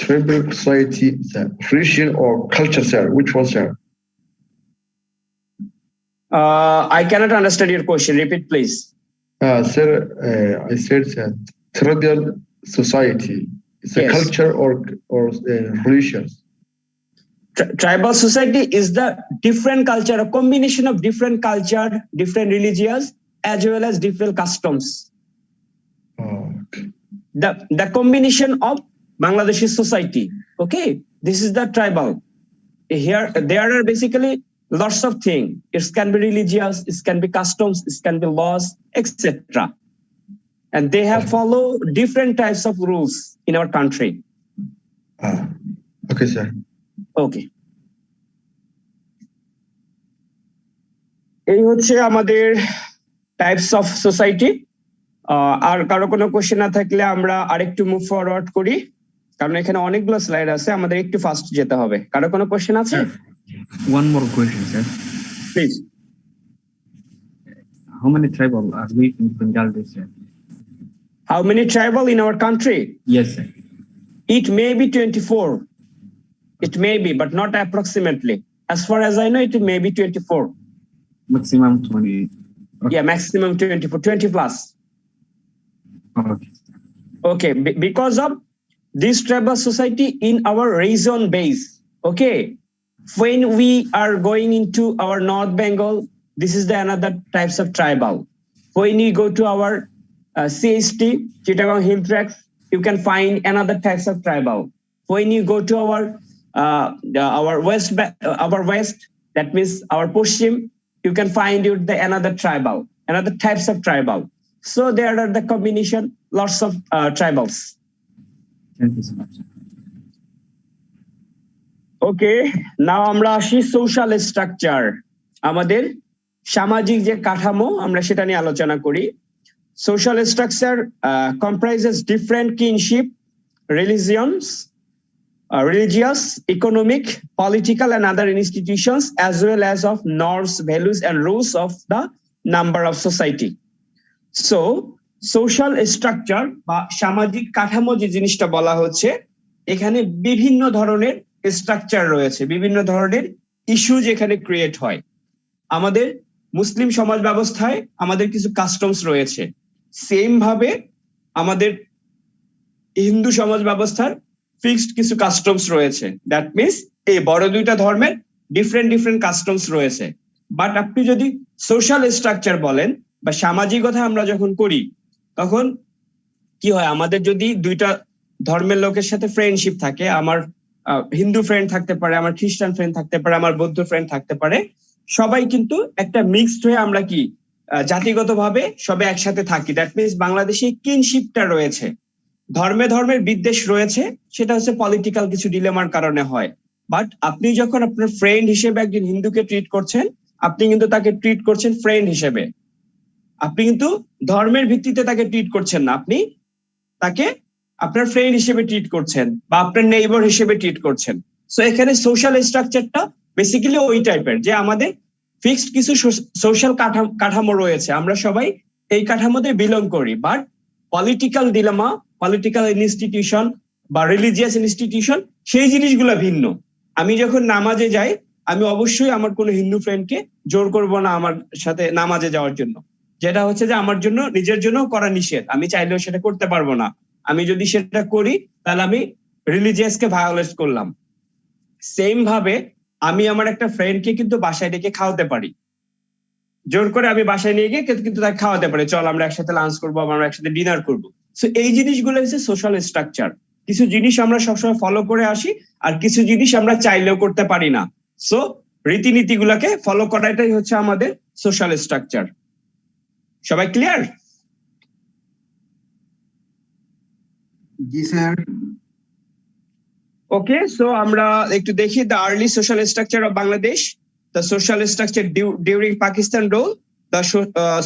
tribal society, sir, religion or culture, sir? Which one, sir? I cannot understand your question. Repeat, please. Sir, I said that tribal society is a Yes. culture or religion. Tribal society is the different culture, a combination of different culture, different religions, as well as different customs. Okay. The combination of Bangladeshi society. Okay, this is the tribal. Here, there are basically lots of things. It can be religious, it can be customs, it can be laws, etc. And they have follow different types of rules in our country. Okay, sir. Okay. এই হচ্ছে আমাদের types of society. আর কারো কোনো question না থাকলে আমরা আরেকটু move forward করি, কারণ এখানে অনেকগুলো স্লাইড আছে, আমাদের একটু ফাস্ট যেতে হবে। কারো কোনো কোশ্চেন আছে? one more question, sir. Please. How many tribal are we in Bangladesh, sir? How many tribal in our country? Yes, sir. It may be 24. It may be, but not approximately. As far as I know, it may be 24. Maximum 20. Okay. Yeah, maximum 24, 20 plus. Okay. Okay, because of this tribal society in our region base. Okay, when we are going into our North Bengal, this is the another types of tribal. When we go to our CST, Chittagong Hill Tracts, you can find another types of tribal. When you go to our west, that means our Pushim, you can find another types of tribal. So there are the combination, lots of tribals. Thank you so much. Okay, now আমরা আসি social structure, আমাদের সামাজিক যে কাঠামো আমরা সেটা নিয়ে আলোচনা করি। Social structure comprises different kinship, religious, economic, political and other institutions, as well as of norms, values and rules of the number of society. So social structure বা সামাজিক কাঠামো যে জিনিসটা বলা হচ্ছে, এখানে বিভিন্ন ধরনের স্ট্রাকচার রয়েছে, বিভিন্ন ধরনের ইস্যুজ এখানে ক্রিয়েট হয়। আমাদের মুসলিম সমাজ ব্যবস্থায় আমাদের কিছু কাস্টমস রয়েছে, সেম ভাবে আমাদের হিন্দু সমাজ ব্যবস্থার ফিক্সড কিছু কাস্টমস রয়েছে। দ্যাট মিনস এই বড় দুইটা ধর্মের ডিফারেন্ট কাস্টমস রয়েছে। বাট আপনি যদি সোশ্যাল স্ট্রাকচার বলেন বা সামাজিকতা আমরা যখন করি, তখন কি হয়, আমাদের যদি দুইটা ধর্মের লোকের সাথে ফ্রেন্ডশিপ থাকে, আমার হিন্দু ফ্রেন্ড থাকতে পারে, আমার খ্রিস্টান ফ্রেন্ড থাকতে পারে, আমার বৌদ্ধ ফ্রেন্ড থাকতে পারে, সবাই কিন্তু একটা মিক্সড হয়ে আমরা কি জাতিগতভাবে সবাই একসাথে থাকি। দ্যাট মিনস বাংলাদেশে কিনশিপটা রয়েছে। ধর্মের বিদ্বেষ রয়েছে, সেটা হচ্ছে পলিটিক্যাল কিছু ডিলেমার কারণে হয়। বাট আপনি যখন আপনার ফ্রেন্ড হিসেবে একজন হিন্দুকে ট্রিট করছেন, আপনি কিন্তু তাকে ট্রিট করছেন ফ্রেন্ড হিসেবে, আপনি কিন্তু ধর্মের ভিত্তিতে তাকে ট্রিট করছেন না, আপনি তাকে আপনার ফ্রেন্ড হিসেবে ট্রিট করছেন বা আপনার নেইবার হিসেবে ট্রিট করছেন। সো এখানে সোশ্যাল স্ট্রাকচারটা বেসিক্যালি ওই টাইপের যে আমাদের ফিক্সড কিছু সোশ্যাল কাঠামো রয়েছে, আমরা সবাই এই কাঠামোতে বিলং করি। But political dilemma, political institution বা রিলিজিয়াস ইনস্টিটিউশন, সেই জিনিসগুলো ভিন্ন। আমি যখন নামাজে যাই, আমি অবশ্যই আমার কোনো হিন্দু ফ্রেন্ডকে জোর করব না আমার সাথে নামাজে যাওয়ার জন্য, যেটা হচ্ছে যে আমার জন্য নিজের জন্য করা নিষেধ, আমি চাইলেও সেটা করতে পারবো না। আমি যদি সেটা করি তাহলে আমি রিলিজিয়াসকে ভায়োলেট করলাম। সেম ভাবে আমি আমার একটা ফ্রেন্ডকে কিন্তু বাসায় ডেকে খাওয়াতে পারি, জোর করে আমি বাসায় নিয়ে গিয়ে কিন্তু তাকে খাওয়াতে পারি, চল আমরা একসাথে লাঞ্চ করবো, আমরা একসাথে ডিনার করবো। সো এই জিনিসগুলো হচ্ছে সোশ্যাল স্ট্রাকচার। কিছু জিনিস আমরা সবসময় ফলো করে আসি, আর কিছু জিনিস আমরা চাইলেও করতে পারি না। সো রীতিনীতিগুলোকে ফলো করাটাই হচ্ছে আমাদের সোশ্যাল স্ট্রাকচার। সবাই ক্লিয়ার? জি স্যার। ওকে, সো আমরা একটু দেখি the early social structure of Bangladesh, the social structure during Pakistan rule, the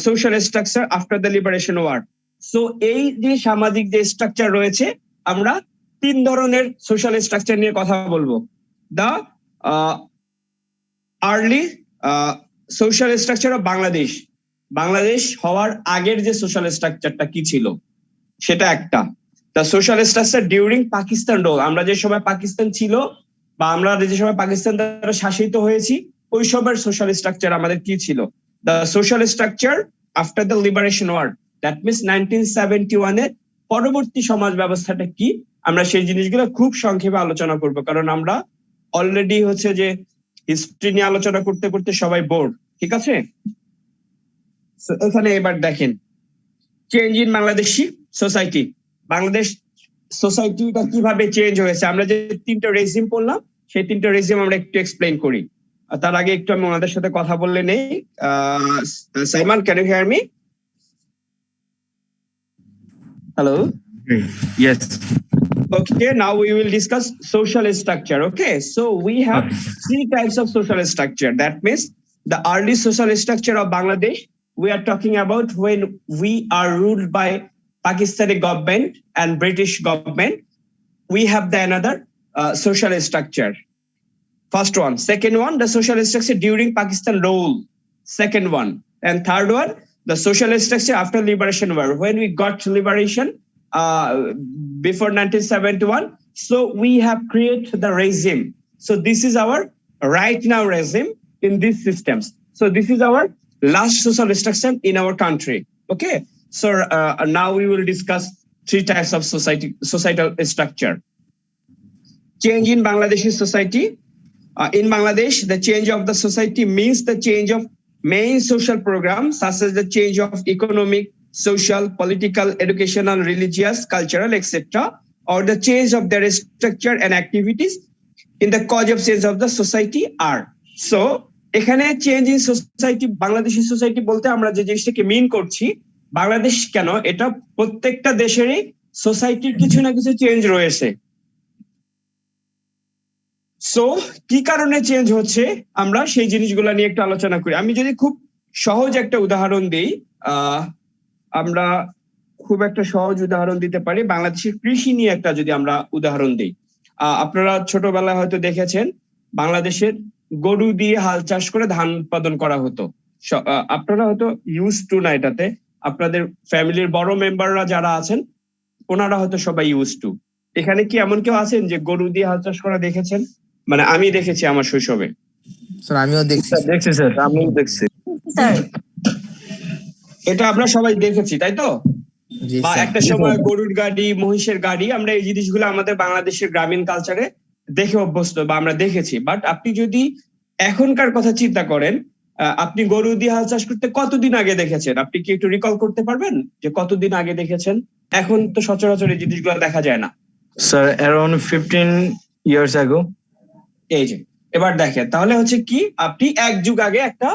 social structure after the liberation war. So এই যে সামাজিক যে স্ট্রাকচার রয়েছে, আমরা তিন ধরনের সোশ্যাল স্ট্রাকচার নিয়ে কথা বলবো। The early social structure of Bangladesh, Bangladesh হওয়ার আগের যে সোশ্যাল স্ট্রাকচারটা কি ছিল সেটা একটা। The social structure during Pakistan rule, আমরা যে সময় পাকিস্তান ছিল বা আমরা যে সময় পাকিস্তান দ্বারা শাসিত হয়েছি, ওই সময়ের সোশ্যাল স্ট্রাকচার আমাদের কি ছিল। The social structure after the liberation war, that means 1971 এর পরবর্তী সমাজ ব্যবস্থাটা কি, আমরা সেই জিনিসগুলো খুব সংক্ষেপে আলোচনা করব, কারণ আমরা অলরেডি হচ্ছে যে হিস্ট্রি নিয়ে আলোচনা করতে করতে সবাই বোর্ড। ঠিক আছে, এখানে এবার দেখেন change in Bangladeshi society, Bangladesh সোসাইটিটা কিভাবে চেঞ্জ হয়েছে। আমরা যে তিনটা রেজিম পড়লাম, সেই তিনটা রেজিম আমরা একটু এক্সপ্লেইন করি। তার আগে একটু আমি ওনাদের সাথে কথা বললে নেই। Simon, can you hear me? Hello? Yes. Okay, now we will discuss social structure. Okay, so we have three types of social structure. That means the early social structure of Bangladesh, we are talking about when we are ruled by Pakistani government and British government. We have the another social structure. First one. Second one, the social structure during Pakistan rule. Second one. And third one, the social structure after liberation war. When we got liberation before 1971, so we have created the regime. So this is our right now regime in these systems. So this is our last social structure in our country. Okay, so now we will discuss three types of societal structure. Change in Bangladeshi society. In Bangladesh, the change of the society means the change of main social programs such as the change of economic, social, political, educational, religious, cultural, etc., or the change of their structure and activities in the cause of change of the society are. So এখানে change in society, Bangladeshi society বলতে আমরা যে জিনিসটাকে মিন করছি, বাংলাদেশ কেন, এটা প্রত্যেকটা দেশেরই সোসাইটির কিছু না কিছু চেঞ্জ রয়েছে। সো কি কারণে চেঞ্জ হচ্ছে আমরা সেই জিনিসগুলো নিয়ে একটু আলোচনা করি। আমি যদি খুব সহজ একটা উদাহরণ দিই, আমরা খুব একটা সহজ উদাহরণ দিতে পারি বাংলাদেশের কৃষি নিয়ে একটা যদি আমরা উদাহরণ দিই। আপনারা ছোটবেলায় হয়তো দেখেছেন বাংলাদেশের গরু দিয়ে হাল চাষ করে ধান উৎপাদন করা হতো। আপনারা হয়তো ইউজ টু না এটাতে, আপনাদের ফ্যামিলির বড় মেম্বাররা যারা আছেন ওনারা হয়তো সবাই ইউজ টু। এখানে কি এমন কেউ আছেন যে গরু দিয়ে হাল চাষ করা দেখেছেন? মানে আমি দেখেছি আমার শৈশবে। স্যার আমিও দেখছি স্যার। আমিও দেখছি। এটা আমরা সবাই দেখেছি, তাই তো? জি বা স্যার। একটা সময় গরুর গাড়ি, মহিষের গাড়ি, আমরা এই জিনিসগুলো আমাদের বাংলাদেশের গ্রামীণ কালচারে দেখে অভ্যস্ত বা আমরা দেখেছি। বাট আপনি যদি এখনকার কথা চিন্তা করেন, আপনি গরু দিয়ে হাল চাষ করতে কতদিন আগে দেখেছেন? আপনি কি একটু রিকল করতে পারবেন যে কতদিন আগে দেখেছেন? এখন তো সচরাচর এই জিনিসগুলো দেখা যায় না। Sir around 15 years ago। এই যে এবার দেখেন, তাহলে হচ্ছে কি আপনি এক যুগ আগে একটা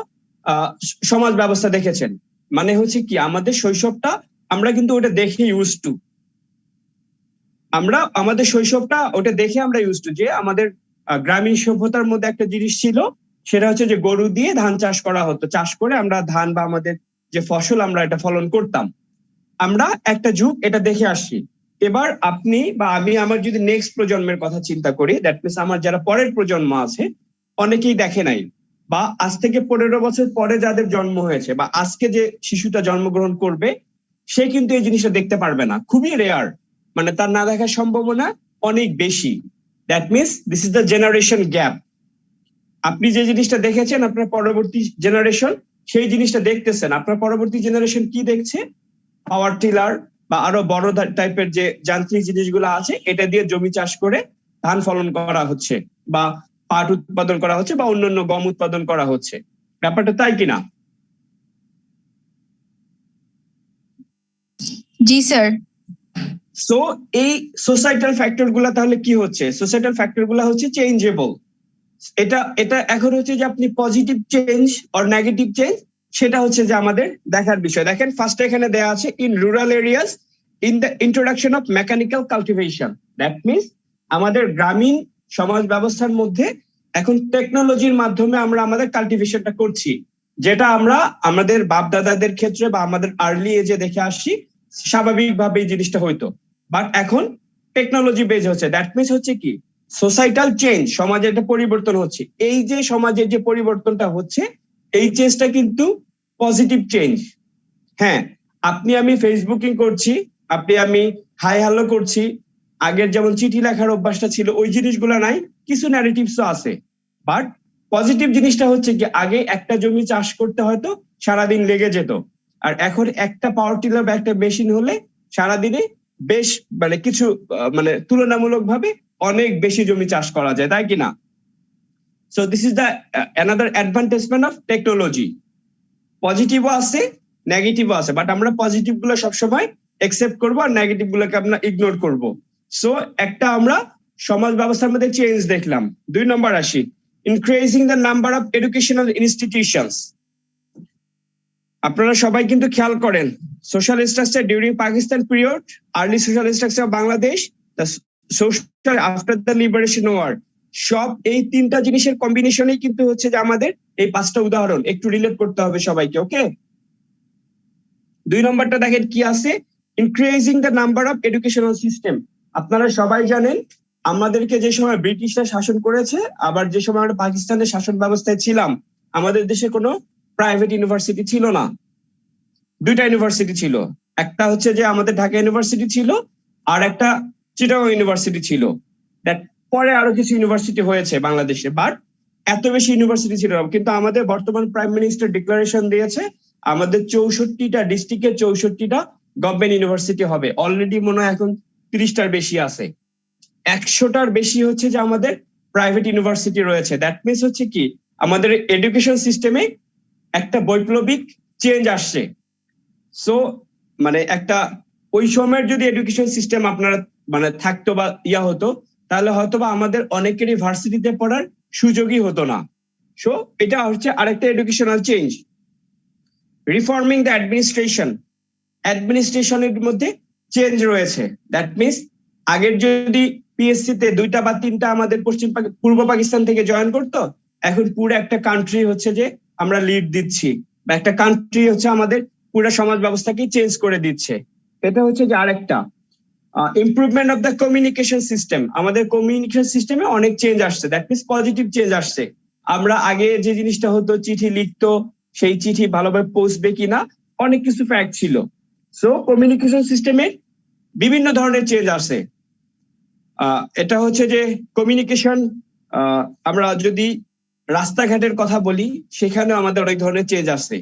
সমাজ ব্যবস্থা দেখেছেন। মানে হচ্ছে কি আমাদের শৈশবটা আমরা কিন্তু ওটা দেখে ইউজ টু, আমরা আমাদের শৈশবটা ওটা দেখে আমরা ইউজ টু, যে আমাদের গ্রামীণ সভ্যতার মধ্যে একটা জিনিস ছিল, সেটা হচ্ছে যে গরু দিয়ে ধান চাষ করা হতো, চাষ করে আমরা ধান বা আমাদের যে ফসল আমরা এটা ফলন করতাম। আমরা একটা যুগ এটা দেখে আসছি। এবার আপনি বা আমি আমার যদি নেক্সট প্রজন্মের কথা চিন্তা করি, দ্যাট মিনস আমার যারা পরের প্রজন্ম আছে অনেকেই দেখে নাই, বা আজ থেকে 15 বছর পরে যাদের জন্ম হয়েছে বা আজকে যে শিশুটা জন্মগ্রহণ করবে সে কিন্তু এই জিনিসটা দেখতে পারবে না, খুবই রেয়ার, মানে তার না দেখার সম্ভাবনা অনেক বেশি। That means this is the generation gap. আপনি যে জিনিসটা দেখেছেন আপনার পরবর্তী জেনারেশন সেই জিনিসটা দেখতেছেন, আপনার পরবর্তী জেনারেশন কি দেখছে? পাওয়ার টিলার বা আরো বড় টাইপের যে যান্ত্রিক জিনিসগুলো আছে এটা দিয়ে জমি চাষ করে ধান ফলন করা হচ্ছে, বা পাট উৎপাদন করা হচ্ছে, বা অন্যান্য গম উৎপাদন করা হচ্ছে। ব্যাপারটা তাই কিনা? জি স্যার। সো এই সোসাইটাল ফ্যাক্টর গুলা তাহলে কি হচ্ছে? সোসাইটাল ফ্যাক্টর গুলা হচ্ছে চেঞ্জেবল। এটা এটা এখন হচ্ছে যে আপনি positive change or negative change, সেটা হচ্ছে যে আমাদের দেখার বিষয়। দেখেন ফার্স্ট এখানে দেয়া আছে in rural areas in the introduction of mechanical cultivation. That means আমাদের গ্রামীণ সমাজ ব্যবস্থার মধ্যে এখন টেকনোলজির মাধ্যমে আমরা আমাদের কাল্টিভেশনটা করছি, যেটা আমরা আমাদের বাপ দাদাদের ক্ষেত্রে বা আমাদের আর্লি এজে দেখে আসছি স্বাভাবিকভাবে এই জিনিসটা হইতো। বাট এখন টেকনোলজি বেজ হচ্ছে। দ্যাট মিনস হচ্ছে কি সোসাইটাল চেঞ্জ, সমাজে একটা পরিবর্তন হচ্ছে। এই যে সমাজের যে পরিবর্তনটা হচ্ছে এই চেঞ্জটা কিন্তু পজিটিভ চেঞ্জ। হ্যাঁ, আপনি আমি ফেসবুকিং করছি, আপনি আমি হাই হ্যালো করছি, আগের যেমন চিঠি লেখার অভ্যাসটা ছিল ওই জিনিসগুলো নাই, কিছু ন্যারেটিভসও আছে। বাট পজিটিভ জিনিসটা হচ্ছে কি আগে একটা জমি চাষ করতে হয়তো সারাদিন লেগে যেত, আর এখন একটা পাওয়ার টিলার বা একটা মেশিন হলে সারাদিনে বেশ মানে কিছু মানে তুলনামূলকভাবে অনেক বেশি জমি চাষ করা যায়, তাই কিনা? So this is the another advantagement of technology. পজিটিভও আছে নেগেটিভও আছে, বাট আমরা পজিটিভ গুলো সবসময় একসেপ্ট করবো আর নেগেটিভ গুলোকে আমরা ইগনোর করবো। সো একটা আমরা সমাজ ব্যবস্থার মধ্যে চেঞ্জ দেখলাম। 2 নম্বর আসি, increasing the number of educational institutions. আপনারা সবাই কিন্তু খেয়াল করেন social structure during Pakistan period, early social structure of Bangladesh, the social after the liberation war, সব এই 3টা জিনিসের কম্বিনেশনেই কিন্তু হচ্ছে যে আমাদের এই 5টা উদাহরণ একটু রিলেট করতে হবে সবাইকে। ওকে, 2 নম্বরটা দেখেন কি আছে, increasing the number of educational system. আপনারা সবাই জানেন আমাদেরকে যে সময় ব্রিটিশরা শাসন করেছে, আবার যে সময় আমরা পাকিস্তানের শাসন ব্যবস্থায় ছিলাম, আমাদের দেশে কোনো প্রাইভেট ইউনিভার্সিটি ছিল না, 2টা ইউনিভার্সিটি ছিল। একটা হচ্ছে যে আমাদের ঢাকা ইউনিভার্সিটি ছিল, আর একটা চিটাগং ইউনিভার্সিটি ছিল। পরে আরো কিছু ইউনিভার্সিটি হয়েছে বাংলাদেশে, বাট এত বেশি ইউনিভার্সিটি ছিল না। কিন্তু আমাদের বর্তমান প্রাইম মিনিস্টার ডিক্লারেশন দিয়েছে আমাদের 64টা ডিস্ট্রিক্টে 64টা গভর্নমেন্ট ইউনিভার্সিটি হবে। অলরেডি মনে হয় এখন 30টার বেশি আছে, 100টার বেশি হচ্ছে যে আমাদের প্রাইভেট ইউনিভার্সিটি রয়েছে। দ্যাট মিনস হচ্ছে কি আমাদের এডুকেশন সিস্টেমে একটা বৈপ্লবিক চেঞ্জ আসছে। সো মানে একটা ওই সময়ের যদি এডুকেশন সিস্টেম আপনারা মানে থাকতো বা হতো, তাহলে হয়তোবা আমাদের অনেকেরই ভার্সিটিতে পড়ার সুযোগই হতো না। সো এটা হচ্ছে আরেকটা এডুকেশনাল চেঞ্জ। রিফর্মিং দ্য অ্যাডমিনিস্ট্রেশনের মধ্যে চেঞ্জ রয়েছে। দ্যাট মিনস আগের যদি পিএসসি তে 2টা বা 3টা আমাদের পূর্ব পাকিস্তান থেকে জয়েন করতো, এখন পুরো একটা কান্ট্রি হচ্ছে যে আমরা লিড দিচ্ছি, বা একটা কান্ট্রি হচ্ছে আমাদের পুরো সমাজ ব্যবস্থাকে চেঞ্জ করে দিচ্ছে। এটা হচ্ছে যে আরেকটা improvement of the communication system. আমাদের কমিউনিকেশন সিস্টেমে অনেক চেঞ্জ আসছে, দ্যাট মিনস পজিটিভ চেঞ্জ আসছে। আমরা আগে যে জিনিসটা হতো চিঠি লিখতো, সেই চিঠি ভালোভাবে পৌঁছবে কিনা, অনেক কিছু ফ্যাক্ট ছিল। সো কমিউনিকেশন সিস্টেমে বিভিন্ন ধরনের চেঞ্জ আসে। এটা হচ্ছে যে কমিউনিকেশন, আমরা যদি রাস্তাঘাটের কথা বলি, সেখানেও আমাদের অনেক ধরনের চেঞ্জ আসছে,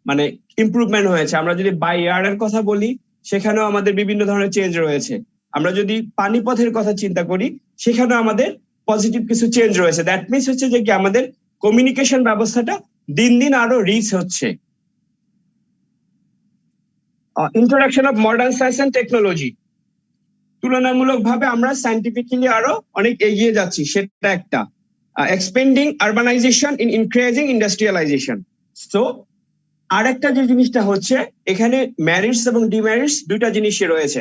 মানে ইমপ্রুভমেন্ট হয়েছে। আমরা যদি বাই এয়ারের কথা বলি, সেখানেও আমাদের বিভিন্ন ধরনের চেঞ্জ রয়েছে। আমরা যদি পানিপথের কথা চিন্তা করি, সেখানেও আমাদের পজিটিভ কিছু চেঞ্জ রয়েছে। দ্যাট মিনস হচ্ছে যে কি আমাদের কমিউনিকেশন ব্যবস্থাটা দিন দিন আরো রিচ হচ্ছে। Introduction of modern science and technology, তুলনামূলকভাবে আমরা সায়েন্টিফিক্যালি আরো অনেক এগিয়ে যাচ্ছি, সেটা একটা। Expanding urbanisation in increasing industrialisation. সো আরেকটা যে জিনিসটা হচ্ছে, এখানে মেরিটস এবং ডিমেরিটস দুইটা জিনিসই রয়েছে।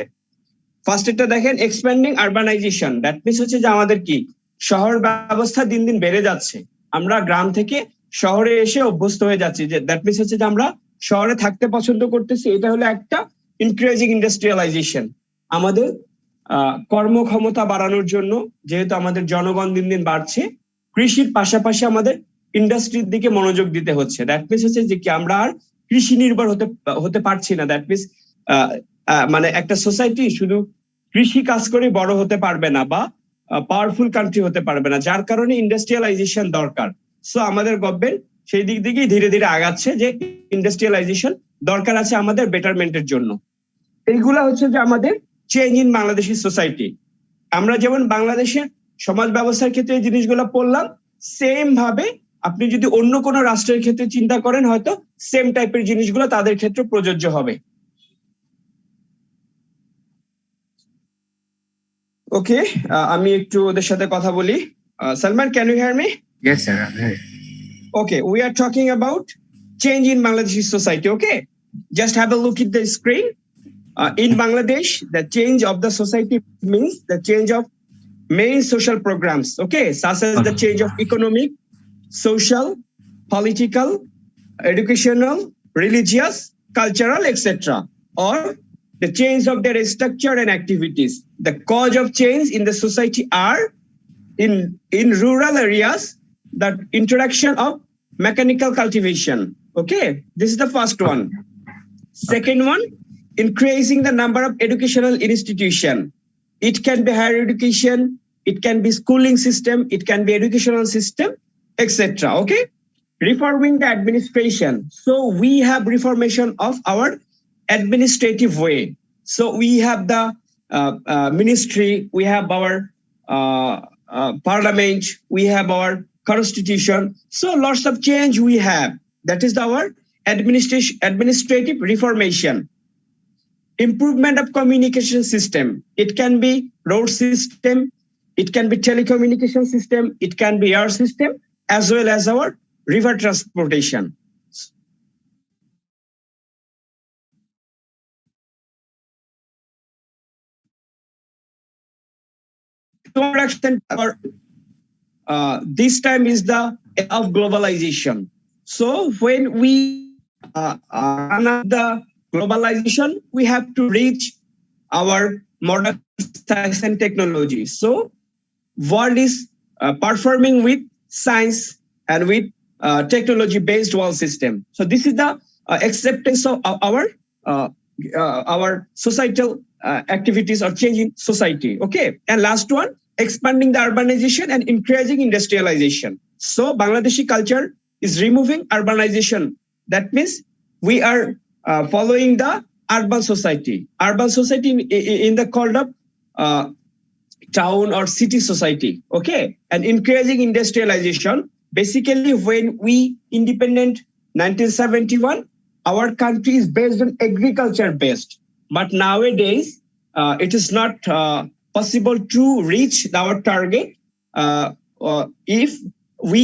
ফার্স্ট এটা দেখেন, এক্সপেন্ডিং আরবানাইজেশন, দ্যাট মিনস হচ্ছে যে আমাদের কি শহর ব্যবস্থা দিন দিন বেড়ে যাচ্ছে। আমরা গ্রাম থেকে শহরে এসে অভ্যস্ত হয়ে যাচ্ছি, যে দ্যাট মিনস হচ্ছে যে আমরা শহরে থাকতে পছন্দ করতেছি। এটা হলো একটা ইনক্রিজিং ইন্ডাস্ট্রিয়ালাইজেশন। আমাদের কর্মক্ষমতা বাড়ানোর জন্য, যেহেতু আমাদের জনগণ দিন দিন বাড়ছে, কৃষির পাশাপাশি আমাদের ইন্ডাস্ট্রির দিকে মনোযোগ দিতে হচ্ছে। দ্যাট মিনস হচ্ছে যে কি আমরা আর কৃষি নির্ভর হতে পারছি না। দ্যাট মিনস মানে একটা সোসাইটি শুধু কৃষি কাজ করে বড় হতে পারবে না, বা পাওয়ারফুল কান্ট্রি হতে পারবে না, যার কারণে ইন্ডাস্ট্রিয়ালাইজেশন দরকার। সো আমাদের গভর্নমেন্ট সেই দিক দিকেই ধীরে ধীরে আগাচ্ছে, যে ইন্ডাস্ট্রিয়ালাইজেশন দরকার আছে আমাদের বেটারমেন্টের জন্য। এইগুলা হচ্ছে যে আমাদের চেঞ্জ ইন বাংলাদেশি সোসাইটি। আমরা যেমন বাংলাদেশের সমাজ ব্যবস্থার ক্ষেত্রে এই জিনিসগুলো পড়লাম, সেম ভাবে আপনি যদি অন্য কোনো রাষ্ট্রের ক্ষেত্রে চিন্তা করেন, হয়তো সেম টাইপের জিনিসগুলো তাদের ক্ষেত্রে প্রযোজ্য হবে। ওকে, আমি একটু ওদের সাথে কথা বলি। Salman, can you hear me? Yes, sir. I'm here. Okay, we are talking about change in Bangladeshi society. Okay, just have a look at the screen. In Bangladesh, the change of the society means the change of main social programs, okay, such as the change of economic, social, political, educational, religious, cultural, etc., or the change of their structure and activities. The cause of change in the society are in rural areas, the introduction of mechanical cultivation. Okay, this is the first one. Second one, increasing the number of educational institution. It can be higher education, it can be schooling system, it can be educational system, etc. Okay, reforming the administration. So we have reformation of our administrative way. So we have the ministry, we have our parliament, we have our constitution. So lots of change we have. That is our administrative reformation. Improvement of communication system. It can be road system, it can be telecommunication system, it can be air system, as well as our river transportation. This time is the era of globalization. So when we run up the globalization, we have to reach our modern science and technology. So world is performing with science and with technology-based world system. So this is the acceptance of our societal activities or change in society. Okay, and last one, expanding the urbanization and increasing industrialization. So Bangladeshi culture is removing urbanization. That means we are following the urban society. Urban society in the called up town or city society. Okay, and increasing industrialization. Basically, when we independent 1971, our country is based on agriculture based. but nowadays it is not possible to reach our target if we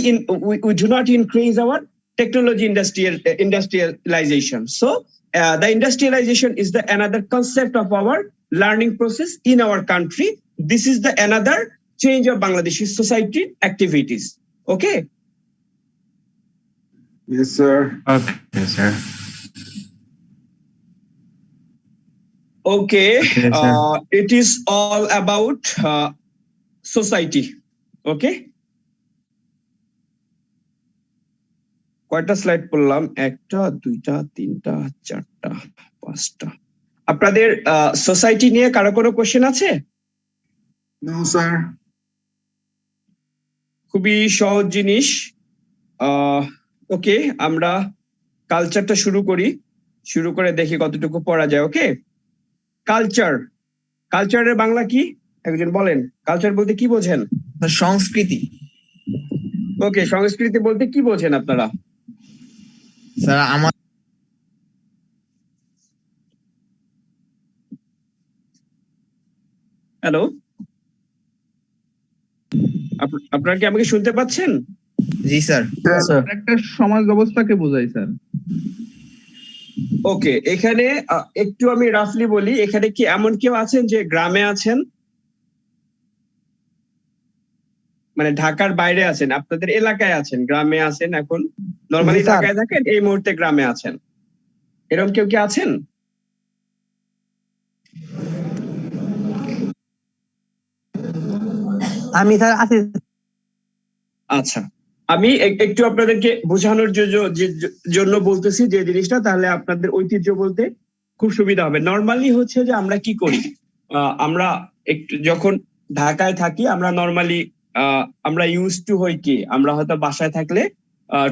do not increase our technology industrialization. So the industrialization is the another concept of our learning process in our country. This is the another change of Bangladeshi society activities. Okay. Yes, sir. Okay, sir. Okay. Okay, sir. It is all about society. Okay. কয়টা slide পড়লাম? একটা, দুইটা, তিনটা, চারটা, পাঁচটা। আপনাদের society নিয়ে কারো কোনো কোশ্চেন আছে? No, sir. খুবই সহজ জিনিস। ওকে, আমরা কালচারটা শুরু করি, শুরু করে দেখি কতটুকু পড়া যায়। ওকে, কালচার, কালচারের বাংলা কি একজন বলেন? কালচার বলতে কি বোঝেন? সংস্কৃতি। ওকে, সংস্কৃতি বলতে কি বোঝেন আপনারা? স্যার আমার হ্যালো, আপনারা কি আমাকে শুনতে পাচ্ছেন? জি স্যার। একটা সমাজ ব্যবস্থাকে বোঝায় স্যার। ওকে, এখানে একটু আমি রাফলি বলি, এখানে কি এমন কেউ আছেন যে গ্রামে আছেন, মানে ঢাকার বাইরে আছেন, আপনাদের এলাকায় আছেন, গ্রামে আছেন, এখন নরমালি ঢাকায় থাকেন, এই মুহূর্তে গ্রামে আছেন, এরকম কেউ কি আছেন? আমি স্যার আছি। আচ্ছা, আমি একটু আপনাদেরকে বোঝানোর জন্য বলতেছি যে জিনিসটা, তাহলে আপনাদের ঐতিহ্য বলতে খুব সুবিধা হবে। নর্মালি হচ্ছে যে আমরা কি করি, আমরা একটু যখন ঢাকায় থাকি আমরা নর্মালি আমরা ইউজ টু হই কি, আমরা হয়তো বাসায় থাকলে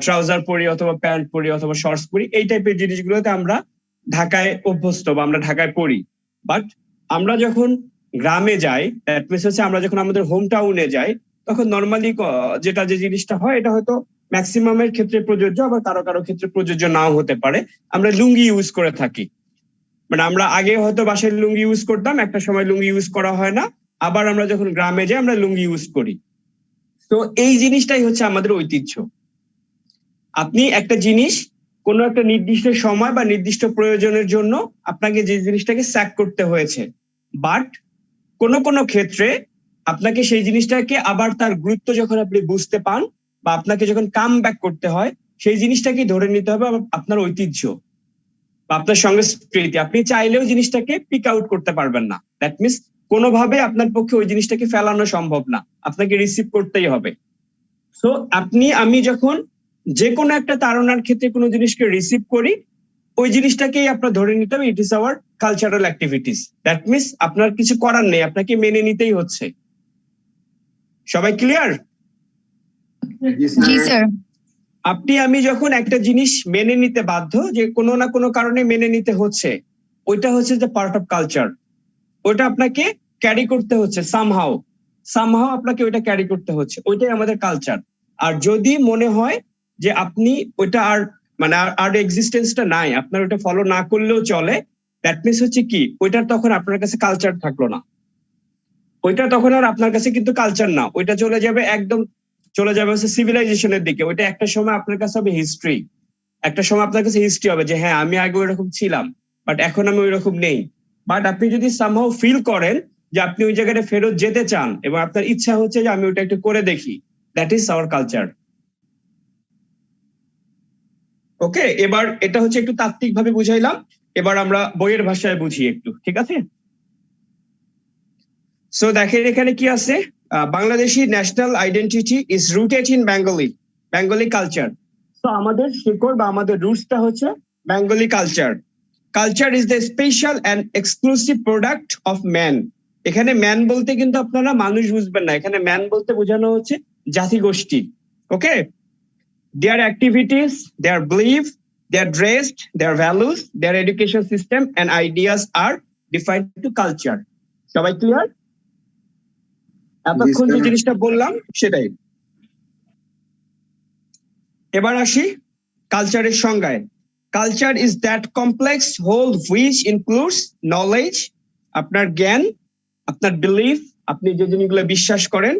ট্রাউজার পরি অথবা প্যান্ট পরি অথবা শর্টস পরি, এই টাইপের জিনিসগুলোতে আমরা ঢাকায় অভ্যস্ত বা আমরা ঢাকায় পড়ি। বাট আমরা যখন গ্রামে যাই, দ্যাট মিনস হচ্ছে আমরা যখন আমাদের হোম টাউনে যাই, তখন নর্মালি যেটা যে জিনিসটা হয়, এটা হয়তো ম্যাক্সিমামের ক্ষেত্রে প্রযোজ্য, আবার কারো কারো ক্ষেত্রে প্রযোজ্য নাও হতে পারে। আমরা লুঙ্গি ইউজ করে থাকি, মানে আমরা আগে হয়তো বাসায় লুঙ্গি ইউজ করতাম, একটা সময় লুঙ্গি ইউজ করা হয় না, আবার আমরা যখন গ্রামে যাই আমরা লুঙ্গি ইউজ করি। তো এই জিনিসটাই হচ্ছে আমাদের ঐতিহ্য। আপনি একটা জিনিস কোনো একটা নির্দিষ্ট সময় বা নির্দিষ্ট প্রয়োজনের জন্য আপনাকে যে জিনিসটাকে স্যাক করতে হয়েছে, বাট কোনো কোনো ক্ষেত্রে আপনাকে সেই জিনিসটাকে আবার তার গুরুত্ব যখন আপনি বুঝতে পান বা আপনাকে যখন কাম ব্যাক করতে হয়, সেই জিনিসটাকে ধরে নিতে হবে আপনার ঐতিহ্য বা আপনার সংস্কৃতি। আপনি চাইলেও জিনিসটাকে পিক আউট করতে পারবেন না, দ্যাট মিনস কোনোভাবে আপনার পক্ষে ওই জিনিসটাকে ফেলানো সম্ভব না, আপনাকে রিসিভ করতেই হবে। সো আমি যখন যে কোনো একটা তাড়নার ক্ষেত্রে কোনো জিনিসকে রিসিভ করি, ওই জিনিসটাকেই আপনার ধরে নিতে হবে, it is our cultural activities. That means আপনার কিছু করার নেই, আপনাকে মেনে নিতেই হচ্ছে। সবাই ক্লিয়ার? জি স্যার। আমি যখন একটা জিনিস মেনে নিতে বাধ্য, যে কোনো না কোনো কারণে মেনে নিতে হচ্ছে, ওইটা হচ্ছে যে পার্ট অফ কালচার। ওইটা আপনাকে ক্যারি করতে হচ্ছে, সামহাও আপনাকে ওইটা ক্যারি করতে হচ্ছে, ওইটাই আমাদের কালচার। আর যদি মনে হয় যে আপনি ওইটা আর মানে আর এক্সিস্টেন্সটা নাই, আপনার ওইটা ফলো না করলেও চলে, দ্যাট মিনস হচ্ছে কি, ওইটার তখন আপনার কাছে কালচার থাকলো না, ওইটা তখন আর আপনার কাছে কিন্তু কালচার না, ওইটা চলে যাবে একদম, চলে যাবে হচ্ছে সিভিলাইজেশনের দিকে। ওইটা একটা সময় আপনার কাছে হবে হিস্ট্রি, একটা সময় আপনার কাছে হিস্ট্রি হবে যে হ্যাঁ আমি আগে ওইরকম ছিলাম, বাট এখন আমি ওইরকম নেই। বাট আপনি যদি সামহাও ফিল করেন যে আপনি ওই জায়গাটা ফেরত যেতে চান এবং আপনার ইচ্ছা হচ্ছে যে আমি ওইটা একটু করে দেখি, দ্যাট ইজ আওয়ার কালচার। ওকে, এবার এটা হচ্ছে একটু তাত্ত্বিক ভাবে বুঝাইলাম, এবার আমরা বইয়ের ভাষায় বুঝি একটু, ঠিক আছে? সো দেখেন এখানে কি আছে, Bangladeshi national identity is rooted in Bengali culture. তো আমাদের শিকড় বা আমাদের রুটসটা হচ্ছে Bengali culture. Culture is the special and exclusive product of man. এখানে ম্যান বলতে কিন্তু আপনারা মানুষ বুঝবেন না, এখানে ম্যান বলতে বোঝানো হচ্ছে জাতিগোষ্ঠী। ওকে, their activities, their belief, their dress, their values, their education system and ideas are defined to culture. সবাই ক্লিয়ার? এতক্ষণ যে জিনিসটা বললাম সেটাই। এবার আসি কালচারের সংজ্ঞায়। Culture is that complex whole which includes knowledge, আপনার জ্ঞান, আপনার বিলিফ, আপনি যে জিনিসগুলো বিশ্বাস করেন,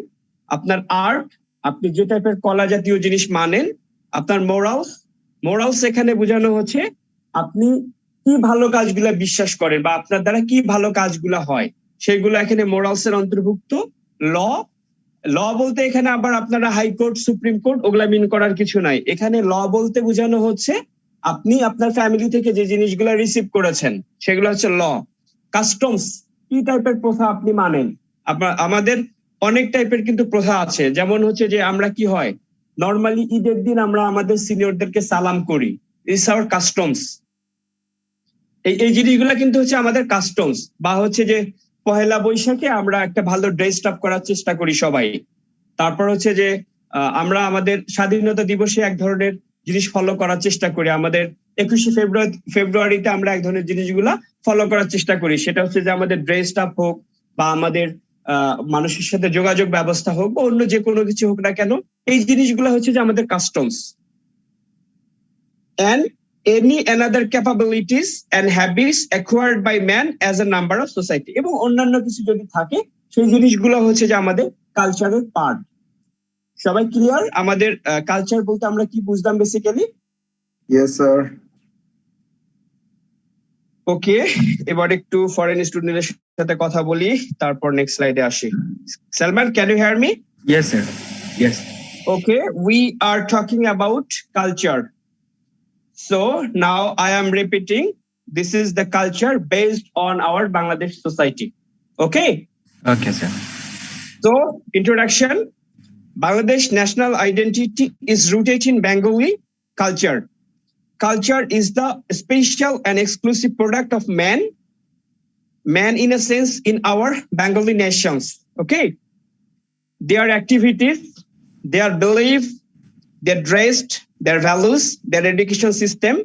আপনার আর্ট, আপনি যে টাইপের কলা জাতীয় জিনিস মানেন, আপনার মোরালস, মোরালস এখানে বোঝানো হচ্ছে আপনি কি ভালো কাজগুলা বিশ্বাস করেন বা আপনার দ্বারা কি ভালো কাজগুলা হয়, সেগুলো এখানে মোরালস এর অন্তর্ভুক্ত। ল, ল বলতে এখানে আবার আপনারা হাইকোর্ট, সুপ্রিম কোর্ট ওগুলা মিন করার কিছু নাই। এখানে ল বলতে বোঝানো হচ্ছে আপনি আপনার ফ্যামিলি থেকে যে জিনিসগুলা রিসিভ করেছেন সেগুলো হচ্ছে ল। কাস্টমস, কি টাইপের প্রথা আপনি মানেন। আমাদের অনেক টাইপের কিন্তু প্রথা আছে, যেমন হচ্ছে যে আমরা কি হয় নর্মালি ঈদের দিন আমরা আমাদের সিনিয়রদেরকে সালাম করি, ইটস আওয়ার কাস্টমস। এই জিনিসগুলা কিন্তু হচ্ছে আমাদের কাস্টমস। বা হচ্ছে যে পহেলা বৈশাখে আমরা একটা ভালো ড্রেস আপ করার চেষ্টা করি সবাই। তারপর হচ্ছে যে আমরা আমাদের স্বাধীনতা দিবসে এক ধরনের জিনিস ফলো করার চেষ্টা করি, আমাদের 21শে ফেব্রুয়ারিতে আমরা এক ধরনের জিনিসগুলা ফলো করার চেষ্টা করি। সেটা হচ্ছে যে আমাদের ড্রেস আপ হোক বা আমাদের মানুষের সাথে যোগাযোগ ব্যবস্থা হোক বা অন্য যে কোনো কিছু হোক না কেন, এই জিনিসগুলো হচ্ছে যে আমাদের customs. And any another capabilities and habits acquired by man as a member of society, এবং অন্যান্য কিছু যদি থাকে সেই জিনিসগুলো হচ্ছে যে আমাদের কালচারের পার্ট। সবাই ক্লিয়ার? আমাদের কালচার বলতে আমরা কি বুঝলাম বেসিক্যালি? Yes sir. ওকে, এবার একটু ফরেন স্টুডেন্টের সাথে কথা বলি, তারপর নেক্সট স্লাইডে আসি। Salman, can you hear me? Yes, sir. Yes. Okay, we are talking about culture. So now I am repeating, this is the culture based on our Bangladesh society. Okay? Okay, sir. So, introduction. Bangladesh national identity is rooted in Bengali culture. Culture is the special and exclusive product of man in a sense in our Bengali nations. Okay? Their activities, their belief, their dress, their values, their education system,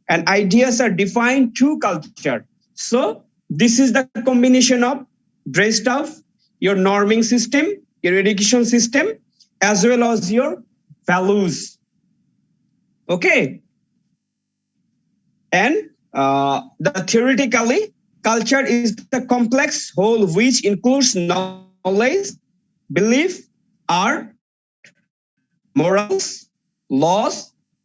and ideas are defined through culture. So this is the combination of dress stuff, your norming system, your education system, as well as your values. Okay. And the theoretically, culture is the complex whole which includes knowledge, belief, art, morals, laws,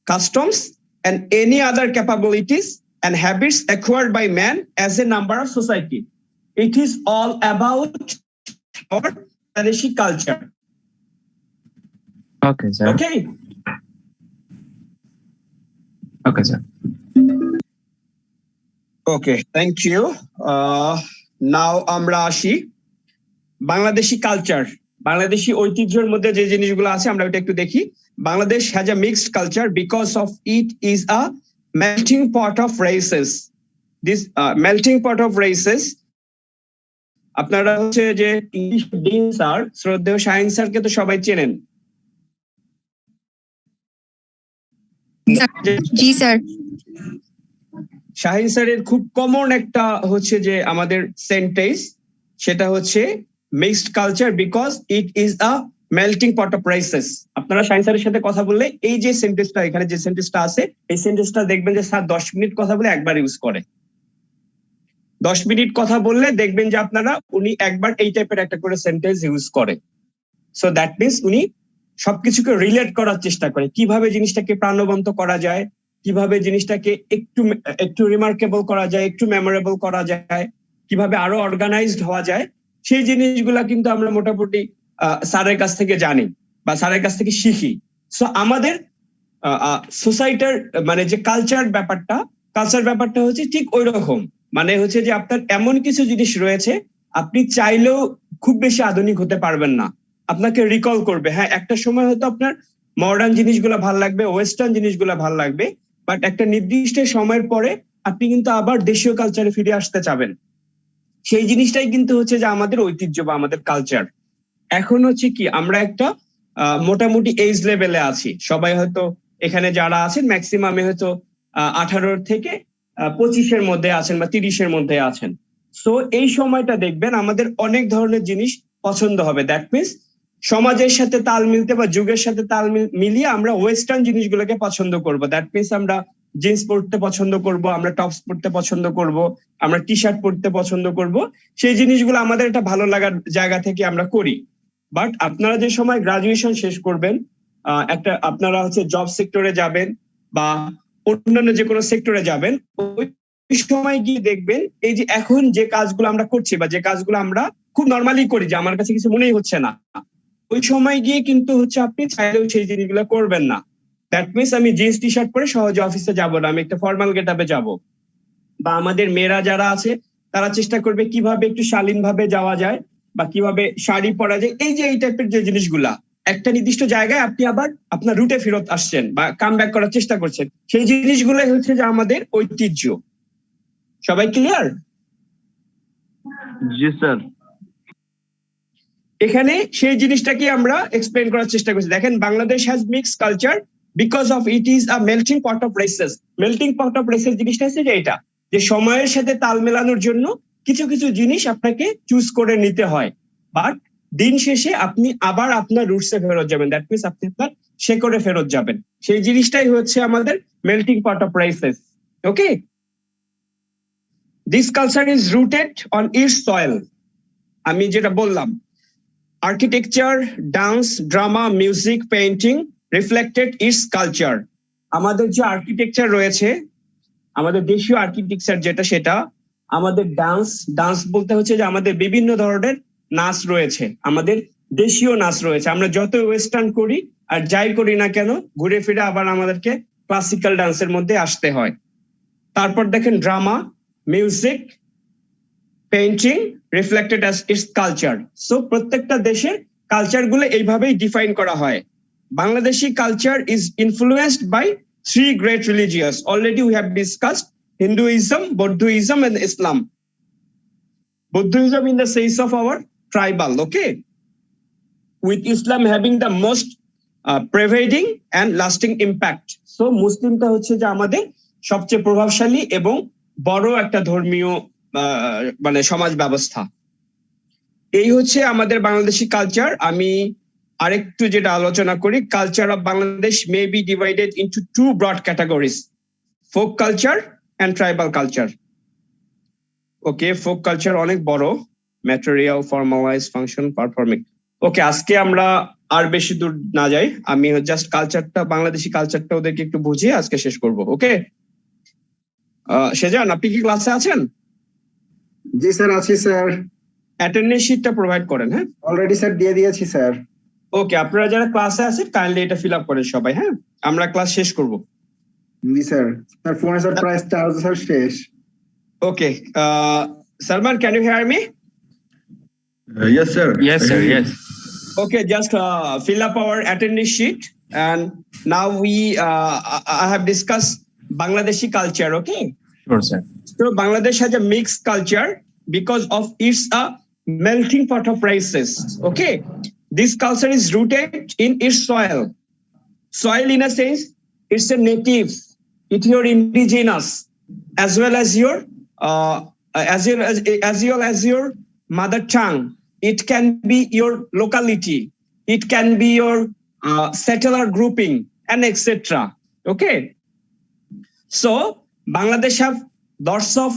customs, and any other capabilities and habits acquired by man as a member of society. It is all about our Bangladeshi culture. Okay, sir. Okay. Okay, sir. Okay, thank you. Now আমরা আসি Bangladeshi culture, Bangladeshi ঐতিহ্যের মধ্যে যে জিনিসগুলো আছে আমরা ওটা একটু দেখি। Bangladesh has a mixed culture because of it is a melting pot of races. This melting pot of races, আপনারা হচ্ছে যে ইংলিশ ডিন স্যার, শ্রদ্ধেয় শাহিন স্যারকে তো সবাই চেনেন। জি স্যার। শাহিন স্যারের খুব কমন একটা হচ্ছে যে আমাদের সেন্টেন্স, সেটা হচ্ছে mixed culture because it is a melting pot of rises. আপনারা শাহিন স্যারের সাথে কথা বললে এই যে সেন্টেন্সটা, এখানে যে সেন্টেন্সটা আছে, এই সেন্টেন্সটা দেখবেন যে স্যার 10 মিনিট কথা বলে একবার ইউজ করে। 10 মিনিট কথা বললে দেখবেন যে আপনারা উনি একবার এই টাইপের একটা করে সেন্টেন্স ইউজ করে। সো দ্যাট মিনস উনি সবকিছুকে রিলেট করার চেষ্টা করে, কিভাবে জিনিসটাকে প্রাণবন্ত করা যায়, কিভাবে জিনিসটাকে একটু রিমার্কেবল করা যায়, একটু মেমোরেবল করা যায়, কিভাবে আরো অর্গানাইজড হওয়া যায়, সেই জিনিসগুলা কিন্তু আমরা মোটামুটি স্যারের কাছ থেকে জানি বা স্যারের কাছ থেকে শিখি। সো আমাদের সোসাইটির মানে যে কালচার ব্যাপারটা হচ্ছে ঠিক ওই রকম, মানে হচ্ছে যে আপনার এমন কিছু জিনিস রয়েছে আপনি চাইলেও খুব বেশি আধুনিক হতে পারবেন না, আপনাকে রিকল করবে। হ্যাঁ, একটা সময় হয়তো আপনার মডার্ন জিনিসগুলো ভাল লাগবে, ওয়েস্টার্ন জিনিসগুলো ভাল লাগবে, বাট একটা নির্দিষ্ট সময়ের পরে আপনি কিন্তু আবার দেশীয় কালচারে ফিরে আসতে চাবেন। সেই জিনিসটাই কিন্তু হচ্ছে যে আমাদের ঐতিহ্য বা আমাদের কালচার। এখন হচ্ছে কি আমরা একটা মোটামুটি এজ লেভেলে আছি, সবাই হয়তো এখানে যারা আছেন ম্যাক্সিমামে হয়তো 18 থেকে 25-এর মধ্যে আছেন বা 30-এর মধ্যে আছেন। সো এই সময়টা দেখবেন আমাদের অনেক ধরনের জিনিস পছন্দ হবে। দ্যাট মিনস সমাজের সাথে তাল মিলতে বা যুগের সাথে তাল মিলিয়ে আমরা ওয়েস্টার্ন জিনিসগুলোকে পছন্দ করব। দ্যাট মিনস আমরা জিন্স পরতে পছন্দ করব, আমরা টপস পরতে পছন্দ করব, আমরা টি শার্ট পরতে পছন্দ করব, সেই জিনিসগুলো আমাদের একটা ভালো লাগার জায়গা থেকে আমরা করি। বাট আপনারা যে সময় গ্রাজুয়েশন শেষ করবেন, একটা আপনারা হচ্ছে জব সেক্টরে যাবেন বা অন্যান্য যে কোনো সেক্টরে যাবেন, ওই সময় গিয়ে দেখবেন এই যে এখন যে কাজগুলো আমরা করছি বা যে কাজগুলো আমরা খুব নর্মালি করি, যে আমার কাছে কিছু মনেই হচ্ছে না, ওই সময় গিয়ে কিন্তু হচ্ছে আপনি চাইলেও সেই জিনিসগুলো করবেন না। দ্যাট মিনস আমি জিন্স টি শার্ট পরে সহজে অফিসে যাব না, আমি একটা ফর্মাল গেট আপে যাবো। বা আমাদের মেয়েরা যারা আছে তারা চেষ্টা করবে কিভাবে একটু শালীন ভাবে যাওয়া যায় বা কিভাবে শাড়ি পরা যায়, এই যে এই টাইপের যে জিনিসগুলা, একটা নির্দিষ্ট জায়গায় আপনি আবার আপনার রুটে ফেরত আসছেন বা কাম ব্যাক করার চেষ্টা করছেন, সেই জিনিসগুলোই হচ্ছে যে আমাদের ঐতিহ্য। সবাই ক্লিয়ার? জি স্যার। এখানে সেই জিনিসটাকে আমরা এক্সপ্লেন করার চেষ্টা করছি। দেখেন, Bangladesh has mixed culture because of it is a melting pot of races. Melting pot of races জিনিসটা হচ্ছে যে এটা, যে সময়ের সাথে তাল মেলানোর জন্য কিছু কিছু জিনিস আপনাকে চুজ করে নিতে হয়, বাট দিন শেষে আপনি আবার আপনার রুটসে ফেরত যাবেন। দ্যাট মিনস আপনি আপনার শেকড়ে ফেরত যাবেন। সেই জিনিসটাই হচ্ছে আমাদের melting pot of races. Okay, this culture is rooted on it's soil. আমি যেটা বললাম, architecture, dance, drama, music, painting reflected it's culture. আমাদের যে আর্কিটেকচার রয়েছে, আমাদের দেশীয় আর্কিটেকচার যেটা, সেটা আমাদের ডান্স বলতে হচ্ছে যে আমাদের বিভিন্ন ধরনের নাচ রয়েছে, আমাদের দেশীয় নাচ রয়েছে। আমরা যত ওয়েস্টার্ন করি আর যাই করি না কেন, ঘুরে ফিরে আবার আমাদেরকে ক্লাসিক্যাল ডান্সের মধ্যে আসতে হয়। তারপর দেখেন drama, music, painting reflected as its culture. So প্রত্যেকটা দেশের কালচার গুলো এইভাবেই ডিফাইন করা হয়। Bangladeshi culture is influenced by three great religious. Already we have discussed Hinduism, Buddhism, and Islam. Buddhism in the sense of our tribal, okay? With Islam having the most pervading and lasting impact. So মুসলিমটা হচ্ছে যে আমাদের সবচেয়ে প্রভাবশালী এবং বড় একটা ধর্মীয় মানে সমাজ ব্যবস্থা। এই হচ্ছে আমাদের বাংলাদেশি কালচার। আমি আরেকটু যেটা আলোচনা করি, culture of Bangladesh may be divided into two broad categories, folk culture and tribal culture. Okay, folk culture অনেক বড়, material, formalize, function, performing. Okay, আজকে আমরা আর বেশি দূর না যাই, আমি জাস্ট কালচারটা, বাংলাদেশি কালচারটা ওদেরকে একটু বুঝিয়ে আজকে শেষ করব। ওকে, সেজান আপনি কি ক্লাসে আছেন? জি স্যার, আছি স্যার। অ্যাটেন্ডেন্স শিটটা প্রোভাইড করেন। হ্যাঁ, অলরেডি স্যার দিয়ে দিয়েছি স্যার। ওকে, আপনারা যারা ক্লাসে আছেন কাইন্ডলি এটা ফিল আপ করেন সবাই। হ্যাঁ, আমরা ক্লাস শেষ করব। জি স্যার। স্যার ফোনে স্যার প্রাইস চার্জ স্যার শেষ। ওকে, Salman, can you hear me? Yes, sir. Yes, sir. Yes. Okay, just fill up our attendance sheet, and now I have discussed Bangladeshi culture. Okay. Sure, sir. So Bangladesh has a mixed culture because of its a melting pot of races. Okay, this culture is rooted in its soil. Soil, in a sense, it's a native, it's your indigenous, as well as your as your mother tongue. It can be your locality, it can be your settler grouping, and etc. Okay, so Bangladesh have lots of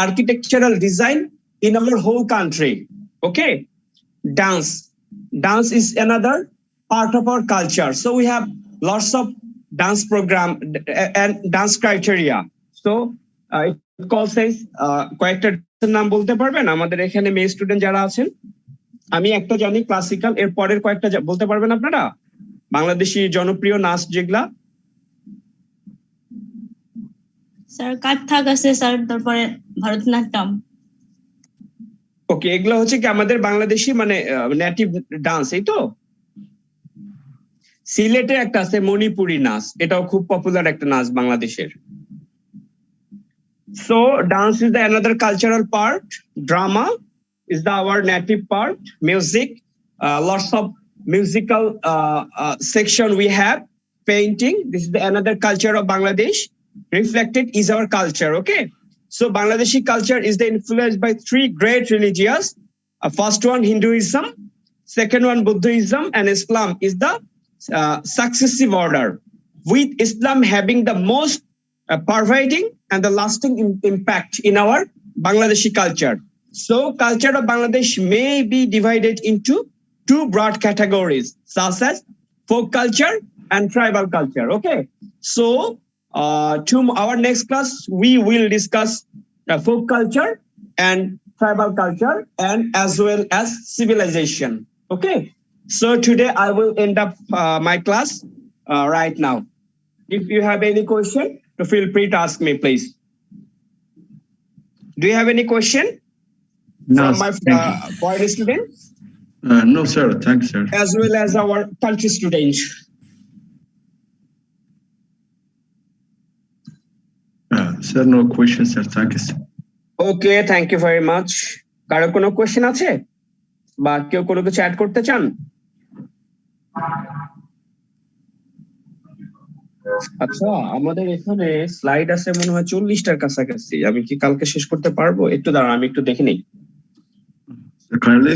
architectural design in our whole country. Okay, dance is another part of our culture. So we have lots of dance program and dance criteria. So it calls says কয়েকটা নাম বলতে পারবেন আমাদের এখানে মেয়ে student যারা আছেন? আমি একটা জানি ক্লাসিক্যাল, এর পরের কয়েকটা বলতে পারবেন আপনারা বাংলাদেশি জনপ্রিয় নাচ যেগুলা? স্যার কাথক আছে স্যার, তারপরে ভারতনাট্যম। ওকে, এগুলো হচ্ছে কি আমাদের বাংলাদেশি মানে নেটিভ ডান্স, এই তো? সিলেটে একটা আছে মণিপুরি নাচ, এটাও খুব পপুলার একটা নাচ বাংলাদেশের। So dance is the another cultural part, drama is the our native part, music, lots of musical section we have, painting, this is the another culture of Bangladesh, reflected is our culture. Okay, so Bangladeshi culture is the influenced by three great religions. First one Hinduism, second one Buddhism, and Islam is the successive order. with Islam having the most pervading and the lasting impact in our Bangladeshi culture. So culture of Bangladesh may be divided into two broad categories, such as folk culture and tribal culture. Okay. So to our next class, we will discuss folk culture and tribal culture and as well as civilization. Okay. So today I will end up my class right now. If you have any question, feel free to ask me, please. Do you have any question No, from my thank you. foreign students No, sir. Thanks, sir. as well as our country students? Sir, no questions, sir. Thank you, sir. Okay, thank you very much. কারো কোনো question আছে বা কেউ কোনো কিছু add করতে চান? আচ্ছা, আমাদের এখানে স্লাইড আছে মনে হয় 40টার কাছাকাছি। আমি কি কালকে শেষ করতে পারবো? একটু দাঁড়ান, আমি একটু দেখে নিই। Sir, kindly